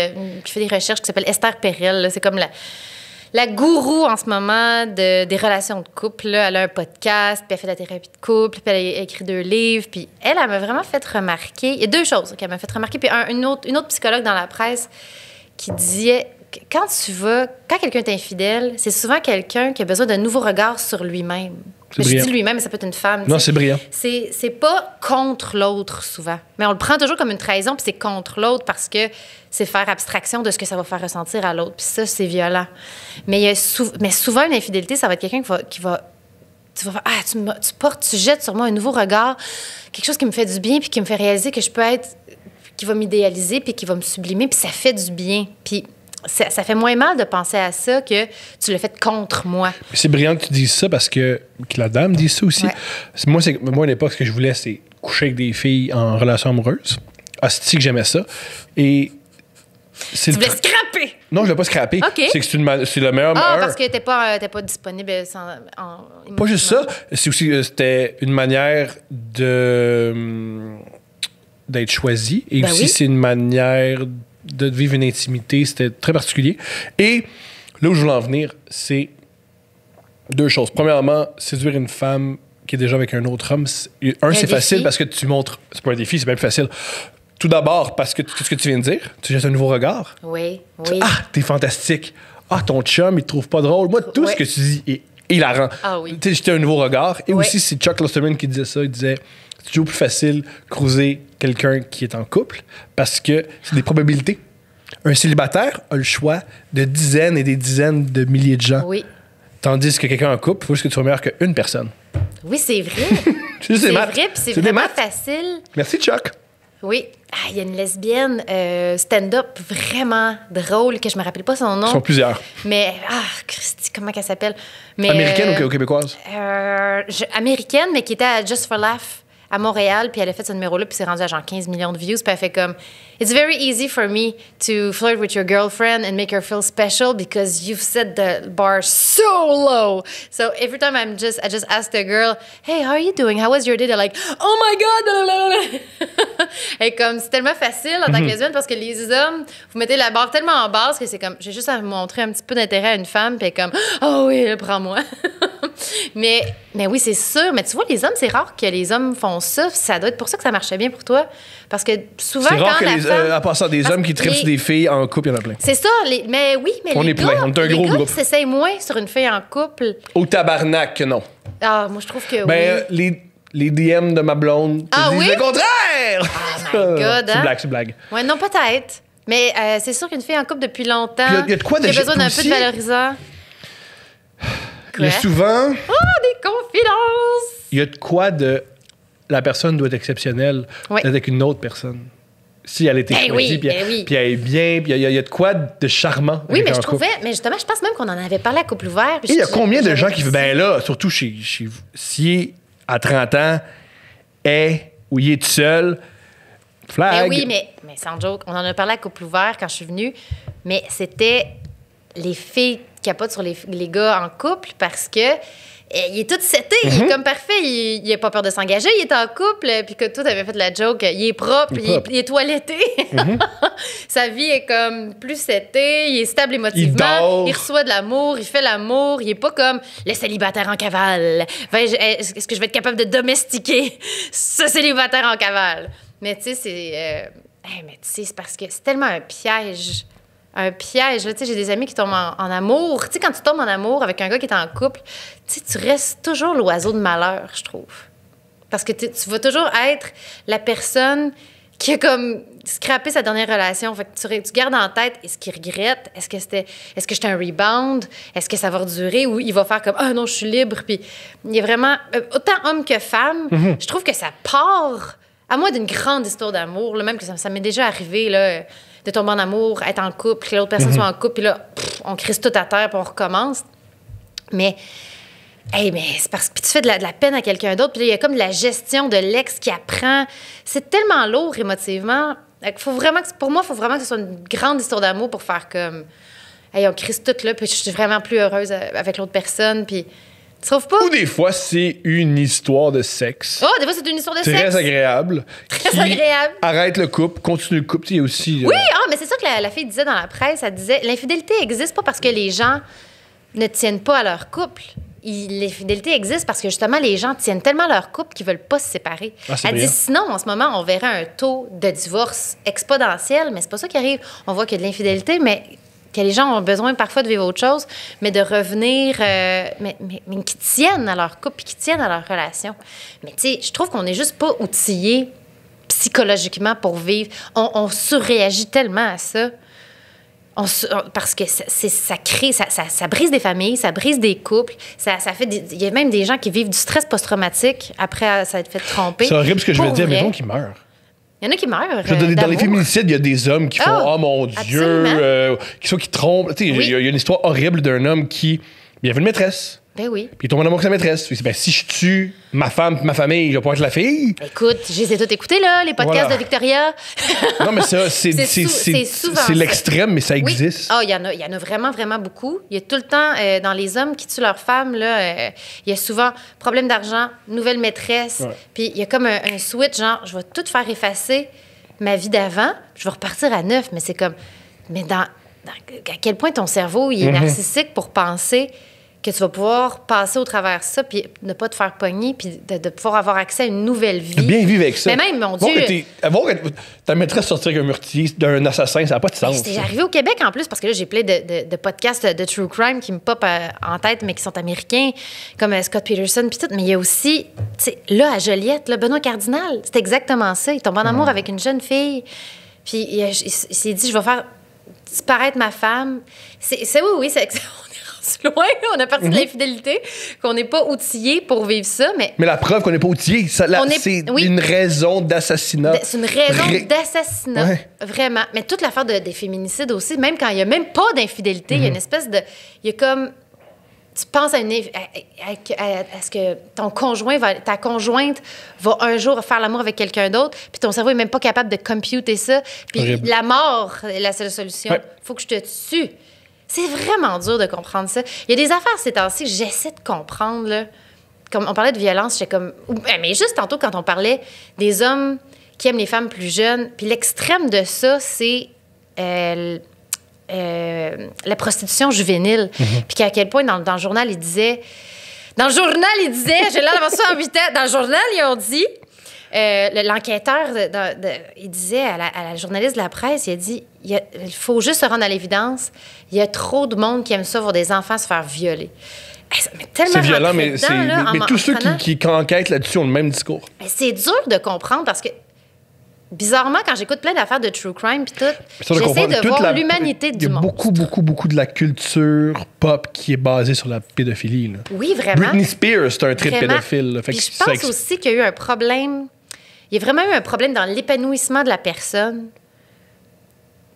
qui fait des recherches qui s'appelle Esther Perel, là, c'est comme la gourou en ce moment des relations de couple. Là. Elle a un podcast, puis elle fait de la thérapie de couple, puis elle a écrit 2 livres. Puis elle m'a vraiment fait remarquer... Il y a 2 choses qu'elle m'a fait remarquer. Puis une autre psychologue dans la presse qui disait... Quand quelqu'un est infidèle, c'est souvent quelqu'un qui a besoin d'un nouveau regard sur lui-même. Je dis lui-même, mais ça peut être une femme. Non, c'est brillant. C'est pas contre l'autre, souvent. Mais on le prend toujours comme une trahison, puis c'est contre l'autre parce que c'est faire abstraction de ce que ça va faire ressentir à l'autre. Puis ça, c'est violent. Mais souvent, une infidélité, ça va être quelqu'un qui va tu vas faire, tu jettes sur moi un nouveau regard, quelque chose qui me fait du bien, puis qui me fait réaliser que je peux être, qui va m'idéaliser, puis qui va me sublimer, puis ça fait du bien. Puis ça fait moins mal de penser à ça que tu l'as fait contre moi. C'est brillant que tu dises ça parce que la dame dise ça aussi. Ouais. Moi, à l'époque, ce que je voulais, c'est coucher avec des filles en relation amoureuse. Hostie que j'aimais ça. Et tu voulais scraper? Non, je voulais pas scraper. Okay. C'est le meilleur... parce que t'es pas disponible pas juste ça. C'est aussi, c'était une manière d'être choisi. Et aussi, c'est une manière de vivre une intimité. C'était très particulier. Et là où je voulais en venir, c'est 2 choses. Premièrement, séduire une femme qui est déjà avec un autre homme. C'est facile parce que tu montres... C'est pas un défi, c'est bien plus facile. Tout d'abord, parce que ce que tu viens de dire, tu jettes un nouveau regard. Oui. T'es fantastique. Ton chum, il te trouve pas drôle. Moi, tout ce que tu dis est hilarant. Ah oui. Tu sais, jeter un nouveau regard. Et aussi, c'est Chuck Klosterman qui disait ça. Il disait, c'est toujours plus facile cruiser quelqu'un qui est en couple parce que c'est des probabilités. Un célibataire a le choix de dizaines et des dizaines de milliers de gens. Oui. Tandis que quelqu'un en couple, il faut juste que tu sois meilleur qu'une personne. Oui, c'est vrai. c'est vrai, puis c'est vraiment facile. Merci, Chuck. Oui. Il y a une lesbienne stand-up vraiment drôle, que je me rappelle pas son nom. Ils sont plusieurs. Mais, Christy, comment elle s'appelle? Américaine ou québécoise? Américaine, mais qui était à Just for Laugh à Montréal, puis elle a fait ce numéro-là, puis c'est rendu à genre 15 millions de views, puis elle fait comme « It's very easy for me to flirt with your girlfriend and make her feel special because you've set the bar so low. So every time I just ask the girl, hey, how are you doing? How was your day? They're like, oh my God! Et comme, c'est tellement facile en tant que lesbienne parce que les hommes, vous mettez la barre tellement en basse que c'est comme, j'ai juste à montrer un petit peu d'intérêt à une femme, puis comme, oh oui, prends-moi. mais oui, c'est sûr. Mais tu vois, les hommes, c'est rare que les hommes font ça. Ça doit être pour ça que ça marchait bien pour toi. Parce que souvent, c'est rare quand que la femme... à part ça, des hommes qui trippent sur des filles en couple, il y en a plein. C'est ça. Mais oui, mais on les est plein. On est un gros groupe. Qui s'essayent moins sur une fille en couple. Au tabarnak, non. Moi, je trouve que oui. Les DM de ma blonde te disent le contraire! Oh my God, C'est blague. Ouais, non, peut-être. Mais c'est sûr qu'une fille en couple depuis longtemps, il y a de quoi qui a besoin d'un peu de valorisant. Il y a souvent... des confidences! Il y a de quoi de la personne doit être exceptionnelle avec une autre personne. Si elle était choisie, puis elle est bien, puis il y a de quoi de charmant. Oui, mais je trouvais, mais justement, je pense même qu'on en avait parlé à couple ouvert. Il y a combien de gens qui font, ben là, surtout si à 30 ans, ou il est tout seul, flag. Mais oui, mais sans joke, on en a parlé à couple ouvert quand je suis venue, mais c'était les filles qui capotent sur les gars en couple parce que il est tout seté, il est comme parfait, il n'a pas peur de s'engager, il est en couple, puis que toi, t'avais fait la joke, il est propre, il est toiletté. Sa vie est comme plus setée, il est stable émotivement, il reçoit de l'amour, il fait l'amour, il est pas comme le célibataire en cavale. Est-ce que je vais être capable de domestiquer ce célibataire en cavale? Mais tu sais, c'est parce que c'est tellement un piège. Un piège. Tu sais, j'ai des amis qui tombent en amour. Tu sais, quand tu tombes en amour avec un gars qui est en couple, tu sais, tu restes toujours l'oiseau de malheur, je trouve. Parce que tu vas toujours être la personne qui a comme scrappé sa dernière relation. Fait que tu gardes en tête, est-ce qu'il regrette? Est-ce que j'étais un rebound? Est-ce que ça va redurer? Ou il va faire comme, ah non, je suis libre. Puis il y a vraiment, autant homme que femme, je trouve que ça part, à moins d'une grande histoire d'amour, là, même que ça m'est déjà arrivé, là, de tomber en amour, être en couple, que l'autre personne soit en couple, puis là, on crisse tout à terre, puis on recommence. Mais c'est parce que tu fais de la peine à quelqu'un d'autre, puis là, il y a comme de la gestion de l'ex qui apprend. C'est tellement lourd émotivement. Pour moi, il faut vraiment que ce soit une grande histoire d'amour pour faire comme, on crisse tout là, puis je suis vraiment plus heureuse avec l'autre personne, puis... Tu trouves pas? Ou des fois, c'est une histoire de sexe. Oh, des fois, c'est une histoire de sexe. Très agréable. Très agréable. Arrête le couple, continue le couple. Il y a aussi... Oui, mais c'est ça que la fille disait dans la presse. Elle disait, l'infidélité existe pas parce que les gens ne tiennent pas à leur couple. L'infidélité existe parce que, justement, les gens tiennent tellement à leur couple qu'ils veulent pas se séparer. Elle dit, sinon, en ce moment, on verrait un taux de divorce exponentiel, mais c'est pas ça qui arrive. On voit qu'il y a de l'infidélité, mais... que les gens ont besoin parfois de vivre autre chose, mais de revenir, mais qui tiennent à leur couple, qui tiennent à leur relation. Mais tu sais, je trouve qu'on n'est juste pas outillés psychologiquement pour vivre. On surréagit tellement à ça. Parce que ça crée, ça brise des familles, ça brise des couples, ça fait il y a même des gens qui vivent du stress post-traumatique après s'être fait tromper. C'est horrible ce que je veux dire, mais non, qui meurent. Il y en a qui meurent. Dans les féminicides, il y a des hommes qui font « Oh mon Dieu! » qui trompent. Tu sais, il y a une histoire horrible d'un homme qui... Il avait une maîtresse. Ben oui. Puis il tombe en amour avec sa maîtresse. Il dit, ben, si je tue ma femme et ma famille, je vais pas être la fille. Écoute, je les ai tous écoutés, là, les podcasts de Victoria. Non, mais ça, c'est l'extrême, mais ça existe. Oui. Il y en a vraiment, vraiment beaucoup. Il y a tout le temps, dans les hommes qui tuent leurs femmes, là, il y a souvent problème d'argent, nouvelle maîtresse. Puis il y a comme un switch, genre, je vais tout faire effacer ma vie d'avant, je vais repartir à neuf. Mais c'est comme, à quel point ton cerveau il est narcissique pour penser que tu vas pouvoir passer au travers de ça, puis ne pas te faire pogner, puis de pouvoir avoir accès à une nouvelle vie. Bien vivre avec ça. Mais même, mon Dieu... Voir ta maîtresse sortir avec un meurtrier, d'un assassin, ça n'a pas de sens. C'est arrivé au Québec, en plus, parce que là, j'ai plein de podcasts de true crime qui me popent en tête, mais qui sont américains, comme Scott Peterson, puis tout. Mais il y a aussi, tu sais, là, à Joliette, là, Benoît Cardinal, c'est exactement ça. Il tombe en amour avec une jeune fille, puis il s'est dit, je vais faire disparaître ma femme. Oui, c'est loin, on a parti de l'infidélité, qu'on n'est pas outillé pour vivre ça, mais la preuve qu'on n'est pas outillé, c'est une raison d'assassinat. C'est une raison d'assassinat, vraiment. Mais toute l'affaire des féminicides aussi, même quand il n'y a même pas d'infidélité, il y a une espèce de... Il y a comme... Tu penses à ce que ta conjointe va un jour faire l'amour avec quelqu'un d'autre, puis ton cerveau n'est même pas capable de computer ça, puis la mort est la seule solution. Faut que je te tue. C'est vraiment dur de comprendre ça. Il y a des affaires ces temps-ci que j'essaie de comprendre. Là. Comme on parlait de violence, j'étais comme... Mais juste tantôt, quand on parlait des hommes qui aiment les femmes plus jeunes, puis l'extrême de ça, c'est la prostitution juvénile. Puis qu'à quel point, dans le journal, il disait... J'ai l'air d'avoir ça en 8 ans. Dans le journal, ils ont dit... l'enquêteur, il disait à la journaliste de la presse, il a dit, il faut juste se rendre à l'évidence, il y a trop de monde qui aime ça voir des enfants se faire violer. C'est violent, mais tous ceux qui enquêtent là-dessus ont le même discours. Mais c'est dur de comprendre parce que bizarrement, quand j'écoute plein d'affaires de true crime puis tout, Ça, j'essaie de voir l'humanité du monde. Il y a beaucoup de la culture pop qui est basée sur la pédophilie. Là. Oui, vraiment. Britney Spears, c'est un trip Vraiment. pédophile. Là. Fait Puis que je pense aussi qu'il y a eu un problème. Il y a vraiment eu un problème dans l'épanouissement de la personne.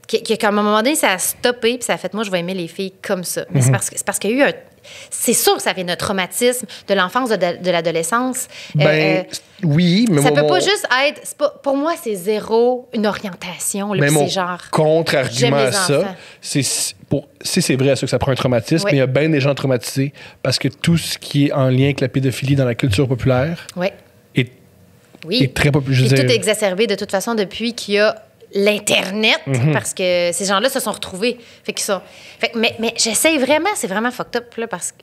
Qu'à un moment donné, ça a stoppé, puis ça a fait, moi, je vais aimer les filles comme ça. Mais c'est parce qu'il y a eu un. C'est sûr que ça vient de notre traumatisme, de l'enfance, de l'adolescence. Oui, mais ça peut pas juste être. Pour moi, c'est zéro une orientation. Là, mon c'est genre. contre-argument à ça, enfants. c'est vrai ça, que ça prend un traumatisme, Oui. mais il y a bien des gens traumatisés parce que tout ce qui est en lien avec la pédophilie dans la culture populaire Oui. est, Oui. est très populaire. Puis tout est exacerbé de toute façon depuis qu'il y a l'Internet, parce que ces gens-là se sont retrouvés. Mais j'essaie vraiment, c'est vraiment fucked up, là, parce que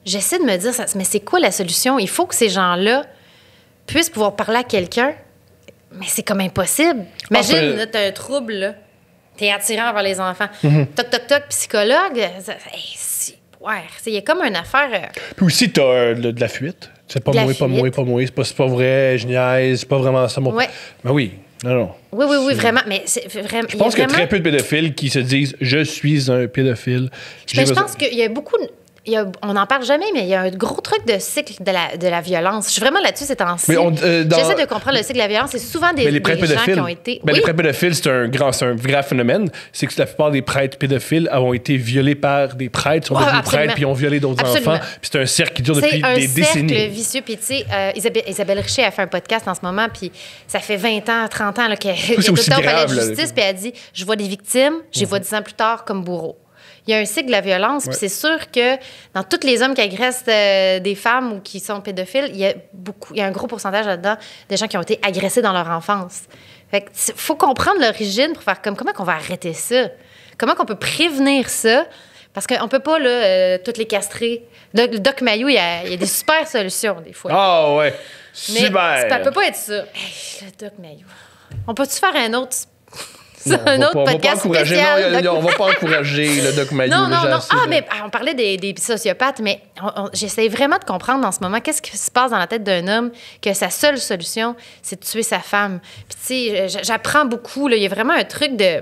j'essaie de me dire, mais c'est quoi la solution? Il faut que ces gens-là puissent pouvoir parler à quelqu'un, mais c'est comme impossible. Imagine, là, t'as un trouble, là. T'es attirant vers les enfants. Toc, toc, toc, psychologue. Il y a comme une affaire... Puis aussi, t'as de la fuite. C'est pas moi, c'est pas vrai, je niaise, c'est pas vraiment ça. Ouais. Mais oui, non. Oui, vraiment. Mais c'est vraiment. Je pense qu'il y a très peu de pédophiles qui se disent « Je suis un pédophile ». Mais je pense qu'il y a beaucoup... on n'en parle jamais, mais il y a un gros truc de cycle de la violence. Je suis vraiment là-dessus ces temps-ci. J'essaie de comprendre le cycle de la violence. C'est souvent des gens qui ont été... Les prêtres pédophiles, c'est un vrai phénomène. C'est que la plupart des prêtres pédophiles ont été violés par des prêtres, sont devenus prêtres, puis ont violé d'autres enfants. Puis c'est un cercle qui dure depuis des décennies. C'est un cercle vicieux. Puis tu sais, Isabelle Richer a fait un podcast en ce moment, puis ça fait 20 ans, 30 ans qu'elle est tout le temps au palais de justice, puis elle dit « Je vois des victimes, je les vois 10 ans plus tard comme bourreaux ». Il y a un cycle de la violence, puis c'est sûr que dans tous les hommes qui agressent des femmes ou qui sont pédophiles, il y a un gros pourcentage là-dedans de gens qui ont été agressés dans leur enfance. Fait que faut comprendre l'origine pour faire comment qu'on va arrêter ça? Comment qu'on peut prévenir ça? Parce qu'on peut pas, là, toutes les castrer. Le Doc Mayou, il y a des super solutions, des fois. Ah ouais, super! Mais ça peut pas être ça. Hey, le Doc Mayou. On peut-tu faire un autre... Non, un autre podcast spécial. Non, on va pas encourager le Doc Mayou. Non. Mais on parlait des sociopathes, mais j'essaie vraiment de comprendre en ce moment qu'est-ce qui se passe dans la tête d'un homme que sa seule solution, c'est de tuer sa femme. Puis tu sais, j'apprends beaucoup. Là, il y a vraiment un truc de...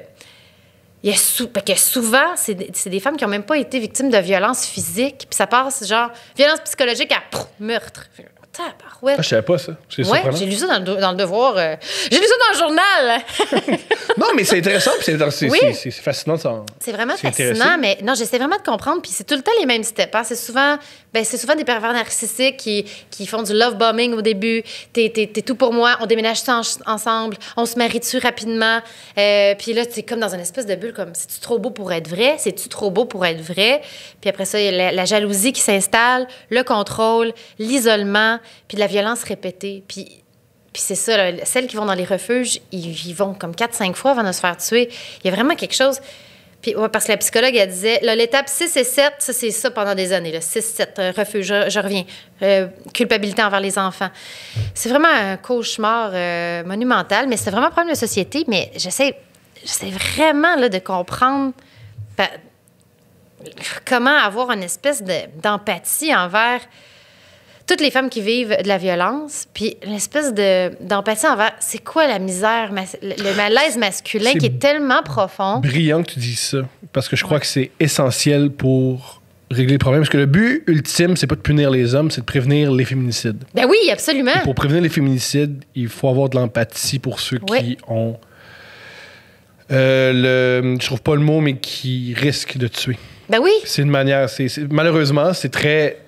que souvent, c'est des femmes qui n'ont même pas été victimes de violences physiques, puis ça passe genre violence psychologique à meurtre. Ouais. Je savais pas ça. Oui, j'ai lu ça dans le Devoir. J'ai lu ça dans le journal. Non, mais c'est intéressant, puis c'est fascinant. C'est vraiment fascinant, mais non, j'essaie vraiment de comprendre, puis c'est tout le temps les mêmes steps. Hein. C'est souvent des pervers narcissiques qui font du love bombing au début. T'es tout pour moi, on déménage ensemble, on se marie-tu rapidement. Puis là, t'es comme dans une espèce de bulle, comme c'est-tu trop beau pour être vrai? C'est-tu trop beau pour être vrai? Puis après ça, il y a la jalousie qui s'installe, le contrôle, l'isolement, puis de la violence répétée. Puis c'est ça, là, celles qui vont dans les refuges, ils vont comme 4-5 fois avant de se faire tuer. Il y a vraiment quelque chose... Puis, parce que la psychologue, elle disait, là, l'étape 6 et 7, ça, c'est ça pendant des années. 6-7, refuge, je reviens. Culpabilité envers les enfants. C'est vraiment un cauchemar monumental, mais c'est vraiment un problème de société. Mais j'essaie vraiment là, de comprendre comment avoir une espèce d'empathie envers... toutes les femmes qui vivent de la violence, puis une espèce d'empathie envers... C'est quoi la misère, le malaise masculin qui est tellement profond? Brillant que tu dis ça, parce que je crois que c'est essentiel pour régler le problème. Parce que le but ultime, c'est pas de punir les hommes, c'est de prévenir les féminicides. Ben oui, absolument. Et pour prévenir les féminicides, il faut avoir de l'empathie pour ceux qui ont... je trouve pas le mot, mais qui risquent de tuer. Ben oui. C'est une manière... malheureusement, c'est très...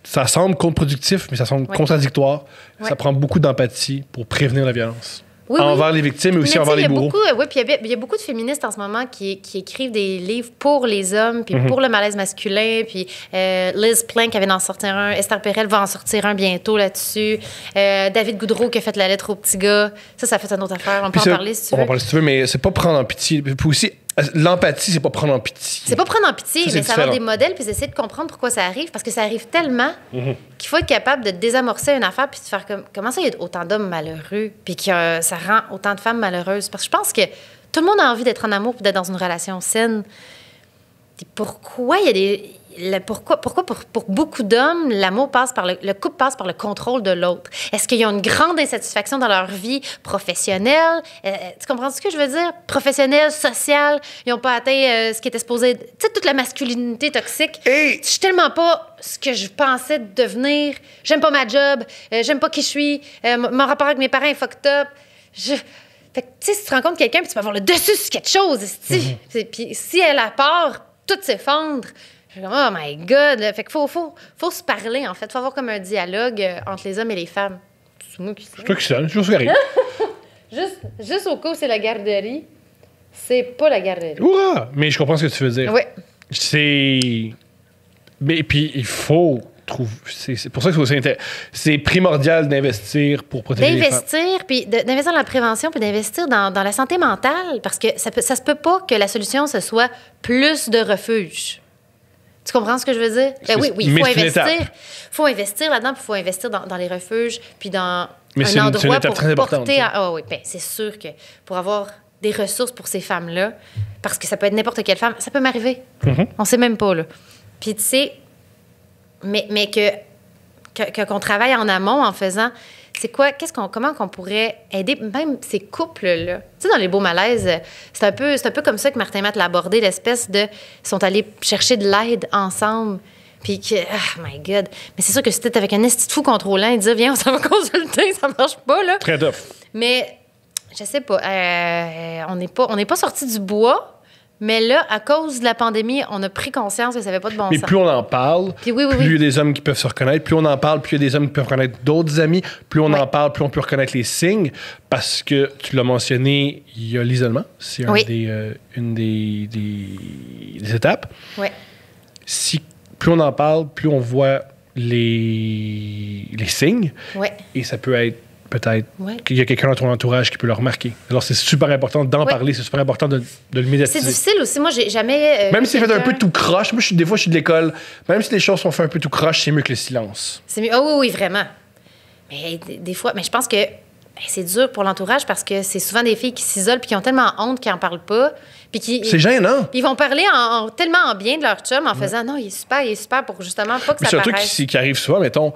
Ça semble contre-productif, mais ça semble contradictoire. Ouais. Ça prend beaucoup d'empathie pour prévenir la violence. Envers les victimes, mais aussi envers les bourreaux. Puis il y a beaucoup de féministes en ce moment qui écrivent des livres pour les hommes, puis pour le malaise masculin. Puis Liz Plank avait en sortir un. Esther Perel va en sortir un bientôt là-dessus. David Goudreau qui a fait la lettre au petit gars. Ça fait une autre affaire. On peut en parler si tu veux. On va en parler si tu veux, mais c'est pas prendre en pitié. Puis aussi, l'empathie, c'est pas prendre en pitié. C'est pas prendre en pitié, mais c'est avoir des modèles puis essayer de comprendre pourquoi ça arrive. Parce que ça arrive tellement qu'il faut être capable de désamorcer une affaire puis de faire comme... Comment ça, il y a autant d'hommes malheureux puis que ça rend autant de femmes malheureuses? Parce que je pense que tout le monde a envie d'être en amour puis d'être dans une relation saine. Puis pourquoi il pourquoi pour beaucoup d'hommes, l'amour passe par le couple passe par le contrôle de l'autre? Est-ce qu'ils ont une grande insatisfaction dans leur vie professionnelle? Tu comprends ce que je veux dire? Professionnelle, sociale, ils n'ont pas atteint ce qui était supposé... Tu sais, toute la masculinité toxique. Et... Je suis tellement pas ce que je pensais devenir. J'aime pas ma job. J'aime pas qui je suis. Mon rapport avec mes parents est fucked up. Fait que, tu sais, si tu rencontres quelqu'un, puis tu peux avoir le dessus sur quelque chose, puis si elle a peur, tout s'effondre. Je suis comme, oh my God! Là. Fait qu'il faut se parler, en fait. Il faut avoir comme un dialogue entre les hommes et les femmes. C'est moi qui sais. C'est toi qui sonne, c'est juste arrive. Juste au cas où c'est la garderie, c'est pas la garderie. Ouah! Mais je comprends ce que tu veux dire. Oui. Mais puis il faut trouver... C'est pour ça que c'est primordial d'investir pour protéger les femmes. D'investir, puis d'investir dans la prévention, puis d'investir dans la santé mentale, parce que ça se peut pas que la solution, ce soit plus de refuges. Tu comprends ce que je veux dire? Oui, il faut investir. Il faut investir là-dedans, puis il faut investir dans les refuges, puis dans un endroit pour porter... oui, bien, c'est sûr que pour avoir des ressources pour ces femmes-là, parce que ça peut être n'importe quelle femme, ça peut m'arriver. Mm-hmm. On sait même pas, là. Puis tu sais, mais qu'on travaille en amont en faisant... comment qu'on pourrait aider même ces couples-là? Tu sais, dans les beaux malaises, c'est un peu comme ça que Martin Matt l'a abordé, l'espèce de... Ils sont allés chercher de l'aide ensemble, puis que... Oh my God! Mais c'est sûr que si t'es avec un esti de fou contrôlant, il dit « Viens, on s'en va consulter, ça marche pas, là. » Très tough. Mais, je sais pas, on n'est pas sorti du bois, mais là, à cause de la pandémie, on a pris conscience que ça n'avait pas de bon sens. Mais plus on en parle, plus il y a des hommes qui peuvent se reconnaître. Plus on en parle, plus il y a des hommes qui peuvent reconnaître d'autres amis. Plus on en parle, plus on peut reconnaître les signes. Parce que, tu l'as mentionné, il y a l'isolement. C'est une des étapes. Oui. Plus on en parle, plus on voit les signes. Oui. Et ça peut être peut-être qu'il y a quelqu'un dans ton entourage qui peut le remarquer. Alors, c'est super important d'en parler, c'est super important de le médiatiser. C'est difficile aussi. Moi, j'ai jamais... même si c'est fait un peu tout croche, moi, des fois, je suis de l'école, même si les choses sont faites un peu tout croche, c'est mieux que le silence. C'est mieux. Oh, oui, vraiment. Mais des fois... Mais je pense que c'est dur pour l'entourage parce que c'est souvent des filles qui s'isolent puis qui ont tellement honte qu'ils n'en parlent pas. C'est gênant. Ils vont parler tellement en bien de leur chum en faisant « Non, il est super pour justement pas que ça paraisse. » Surtout qui arrive souvent, mettons...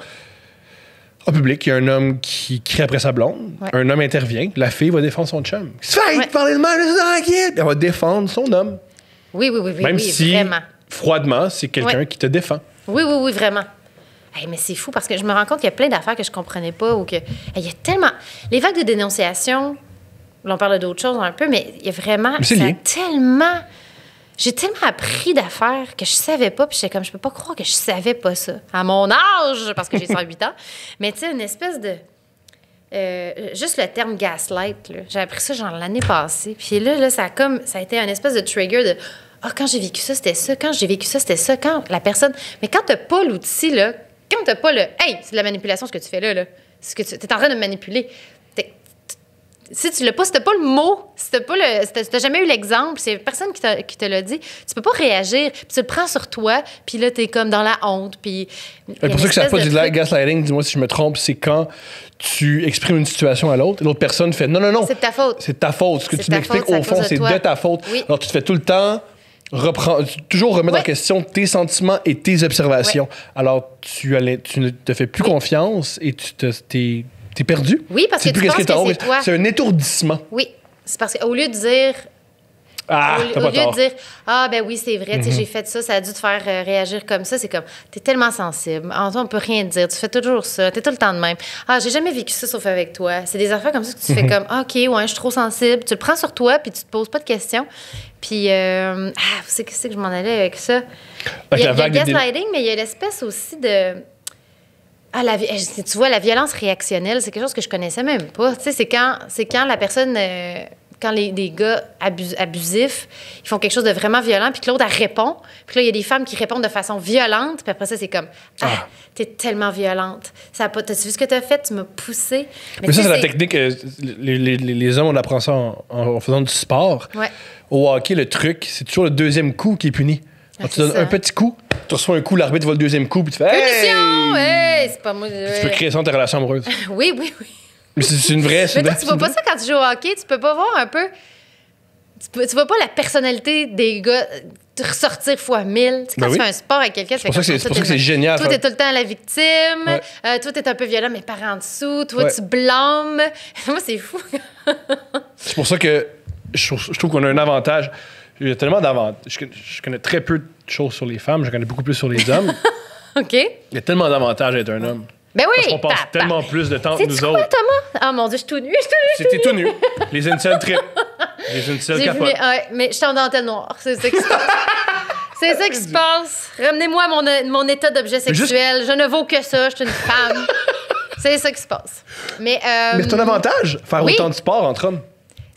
En public, il y a un homme qui crie après sa blonde. Ouais. Un homme intervient. La fille va défendre son chum. Qu'est-ce que tu fais? Parler de mal, tranquille. Elle va défendre son homme. Oui, même si, vraiment. Froidement, c'est quelqu'un qui te défend. Oui, vraiment. Hey, mais c'est fou parce que je me rends compte qu'il y a plein d'affaires que je comprenais pas ou que... il y a tellement... Les vagues de dénonciation, là, on parle d'autres choses un peu, mais il y a vraiment... J'ai tellement appris d'affaires que je savais pas, puis j'étais comme, je peux pas croire que je savais pas ça. À mon âge, parce que j'ai 108 ans. Mais tu sais, une espèce de... juste le terme gaslight, là, j'ai appris ça genre l'année passée. Puis là, ça a été un espèce de trigger de « Ah, quand j'ai vécu ça, c'était ça. Quand j'ai vécu ça, c'était ça. » Quand la personne... Mais quand t'as pas l'outil, là, quand t'as pas le « Hey, c'est de la manipulation ce que tu fais là. Ce que t'es en train de me manipuler. » Si tu l'as pas, si t'as pas le mot, si t'as jamais eu l'exemple, c'est personne qui te l'a dit, tu peux pas réagir. Puis tu le prends sur toi, puis là, t'es comme dans la honte. Puis pour ceux qui savent pas du gaslighting, dis-moi si je me trompe, c'est quand tu exprimes une situation à l'autre et l'autre personne fait non. C'est de ta faute. C'est de ta faute. Ce que tu m'expliques, au fond, c'est de ta faute. Oui. Alors tu te fais tout le temps toujours remettre en question tes sentiments et tes observations. Oui. Alors tu ne te fais plus confiance et t'es perdu. Oui, parce que tu penses que c'est toi. C'est un étourdissement. Oui. C'est parce qu'au lieu de dire... au lieu de dire « Ah, ben oui, c'est vrai, j'ai fait ça, ça a dû te faire réagir comme ça. » C'est comme, t'es tellement sensible. En toi, on peut rien te dire. Tu fais toujours ça. T'es tout le temps de même. « Ah, j'ai jamais vécu ça sauf avec toi. » C'est des affaires comme ça que tu fais comme « OK, ouais, je suis trop sensible. » Tu le prends sur toi, puis tu te poses pas de questions. Puis, vous savez que je m'en allais avec ça. Il y a le gaslighting, mais il y a l'espèce aussi de... tu vois, la violence réactionnelle, c'est quelque chose que je connaissais même pas. Tu sais, c'est quand la personne... quand des gars abusifs, ils font quelque chose de vraiment violent, puis que l'autre, elle répond. Puis là, il y a des femmes qui répondent de façon violente, puis après ça, c'est comme « Ah, t'es tellement violente. T'as-tu vu ce que t'as fait? Tu m'as poussé. » Mais ça, c'est la technique. Les hommes, on apprend ça en faisant du sport. Ouais. Au hockey, le truc, c'est toujours le deuxième coup qui est puni. Alors, tu donnes un petit coup, tu reçois un coup, l'arbitre voit le deuxième coup, puis tu fais « Punition! Hey! C'est pas moi. » Tu peux créer ça dans ta relation amoureuse. Oui. Mais c'est une vraie... Mais toi, tu vois pas ça quand tu joues au hockey. Tu peux pas voir un peu... Tu vois pas la personnalité des gars ressortir fois 1000. Tu sais, quand tu fais un sport avec quelqu'un, c'est pour ça que c'est génial. Toi, t'es tout le temps la victime. Ouais. Toi, t'es un peu violent, mais par en dessous. Toi, tu blâmes. Moi, c'est fou. C'est pour ça que je trouve qu'on a un avantage. Il y a tellement d'avantages. Je connais très peu de choses sur les femmes. Je connais beaucoup plus sur les hommes. OK. Il y a tellement d'avantages à être un homme. Ben oui. Parce qu'on passe tellement plus de temps que nous autres. Thomas? Ah, mon Dieu, je suis tout nu. C'était tout nu. Les incels trip. Les incels capotent. Mais je suis en dentelle noire. C'est ça qui se passe. C'est ça qui se passe. Ramenez-moi mon état d'objet sexuel. Je ne vaux que ça. Je suis une femme. C'est ça qui se passe. Mais c'est un avantage, faire autant de sport entre hommes.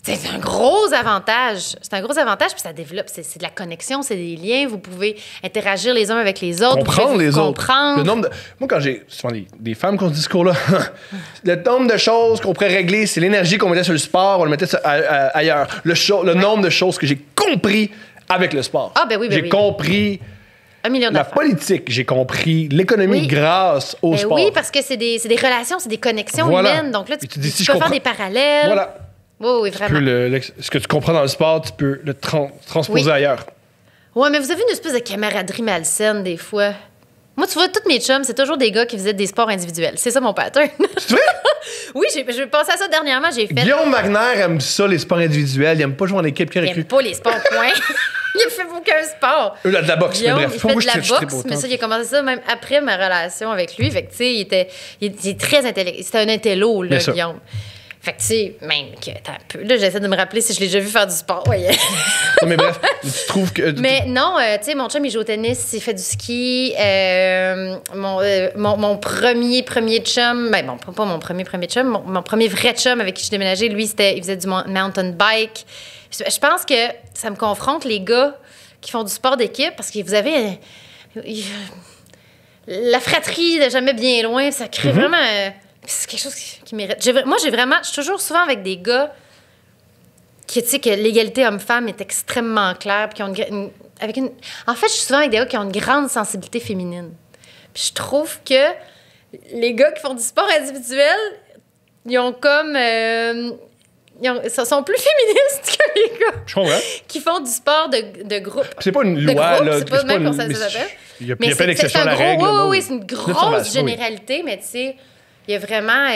C'est un gros avantage. C'est un gros avantage, puis ça développe. C'est de la connexion, c'est des liens. Vous pouvez interagir les uns avec les autres. Comprendre les autres. Le nombre de... Moi, quand j'ai souvent des femmes qui ont ce discours-là, le nombre de choses qu'on pourrait régler, c'est l'énergie qu'on mettait sur le sport, on le mettait ailleurs. Le nombre de choses que j'ai compris avec le sport. Ah, ben oui, j'ai compris... 1 million la politique, j'ai compris. L'économie grâce au sport. Oui, parce que c'est des relations, c'est des connexions humaines. Donc là, tu peux faire des parallèles. Voilà. Oui, vraiment. Ce que tu comprends dans le sport, tu peux le transposer ailleurs. Oui, mais vous avez une espèce de camaraderie malsaine, des fois. Moi, tu vois, tous mes chums, c'est toujours des gars qui faisaient des sports individuels. C'est ça, mon pattern. C'est vrai? Oui, je pensais à ça dernièrement. J'ai fait... Guillaume Wagner aime ça, les sports individuels. Il aime pas jouer en équipe. Il aime pas les sports, point. Il fait aucun sport. De la boxe, Guillaume, bref. Il fait de la boxe, mais ça, il a commencé ça même après ma relation avec lui. Fait que, tu sais, il est très intellectuel. C'était un intello, là, Guillaume. Fait que, tu sais, même que t'as un peu. Là, j'essaie de me rappeler si je l'ai déjà vu faire du sport. Ouais. Non, mais bref, tu trouves que. Mais non, tu sais, mon chum, il joue au tennis, il fait du ski. Mon premier chum, ben, bon, pas mon premier chum, mon premier vrai chum avec qui je déménageais, lui, il faisait du mountain bike. Je pense que ça me confronte, les gars qui font du sport d'équipe, parce que vous avez. La fratrie de jamais bien loin, ça crée vraiment. C'est quelque chose qui mérite. Moi, je suis toujours souvent avec des gars qui, tu sais, que l'égalité homme-femme est extrêmement claire. Puis en fait, je suis souvent avec des gars qui ont une grande sensibilité féminine. Puis je trouve que les gars qui font du sport individuel, ils ont comme... ils sont plus féministes que les gars qui font du sport de groupe. C'est pas une loi, là. C'est pas même pour ça s'appelle. Il y a pas d'exception à la règle. Oui, c'est une grosse généralité, mais tu sais... Il y a vraiment...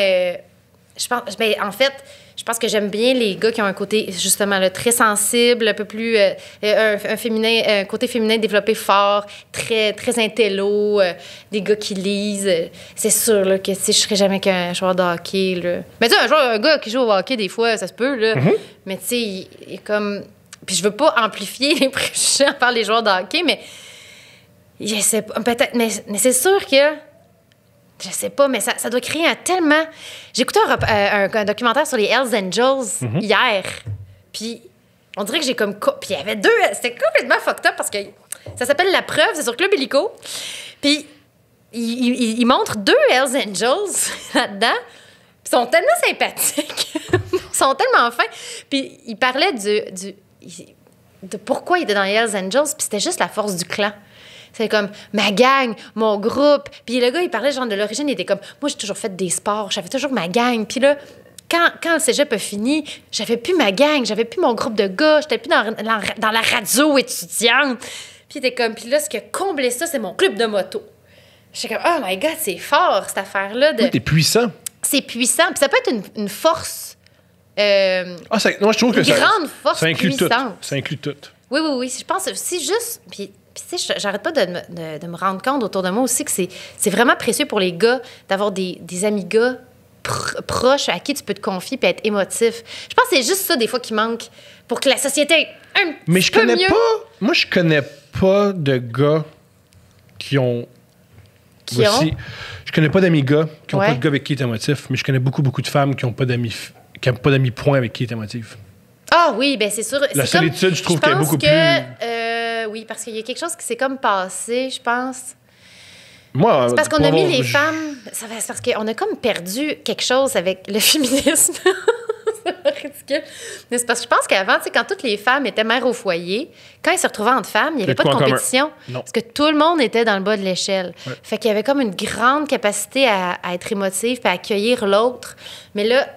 en fait, je pense que j'aime bien les gars qui ont un côté, justement, là, très sensible, un peu plus... un côté féminin développé fort, très, très intello, des gars qui lisent. C'est sûr là, que je ne serais jamais qu'un joueur de hockey. Là. Mais tu sais, un gars qui joue au hockey, des fois, ça se peut. Là. Mais tu sais, il est comme... Puis je veux pas amplifier les préjugés envers les joueurs de hockey, mais... Je sais pas, peut-être... Mais c'est sûr que... Je sais pas, mais ça doit créer tellement... J'ai écouté un documentaire sur les Hells Angels hier. Puis on dirait que j'ai comme... Puis il y avait c'était complètement fucked up parce que ça s'appelle La Preuve, c'est sur Club Illico. Puis il montre 2 Hells Angels là-dedans. Puis ils sont tellement sympathiques. Ils sont tellement fins. Puis il parlait de pourquoi il était dans les Hells Angels. Puis c'était juste la force du clan. C'est comme ma gang, mon groupe. Puis le gars, il parlait genre de l'origine, il était comme moi, j'ai toujours fait des sports, j'avais toujours ma gang. Puis là, quand le cégep a fini, j'avais plus ma gang, j'avais plus mon groupe de gars, j'étais plus dans la radio étudiante. Puis il était comme, puis là, ce qui a comblé ça, c'est mon club de moto. J'étais comme, oh my God, c'est fort, cette affaire-là. Oui, t'es puissant. C'est puissant. Puis ça peut être une force. Moi, je trouve que une grande force ça inclut puissante. tout. Ça inclut tout. Oui. Je pense aussi juste. Puis tu sais, j'arrête pas de me rendre compte autour de moi aussi que c'est vraiment précieux pour les gars d'avoir des amis gars proches à qui tu peux te confier et être émotif. Je pense que c'est juste ça, des fois, qui manque pour que la société ait un Mais je peu connais mieux. pas... Moi, je connais pas de gars qui ont... Je connais pas d'amis gars qui ont pas de gars avec qui ils étaient émotifs, mais je connais beaucoup de femmes qui ont pas d'amis point avec qui ils étaient émotifs. Ah oui, bien c'est sûr. La solitude, je trouve qu'elle est beaucoup plus... oui, parce qu'il y a quelque chose qui s'est comme passé, je pense. Moi, c'est parce qu'on a mis les femmes... C'est parce qu'on a comme perdu quelque chose avec le féminisme. C'est ridicule. Mais c'est parce que je pense qu'avant, tu sais, quand toutes les femmes étaient mères au foyer, quand elles se retrouvaient entre femmes, il n'y avait pas de compétition. Parce que tout le monde était dans le bas de l'échelle. Ouais. Fait qu'il y avait comme une grande capacité à être émotive et à accueillir l'autre. Mais là,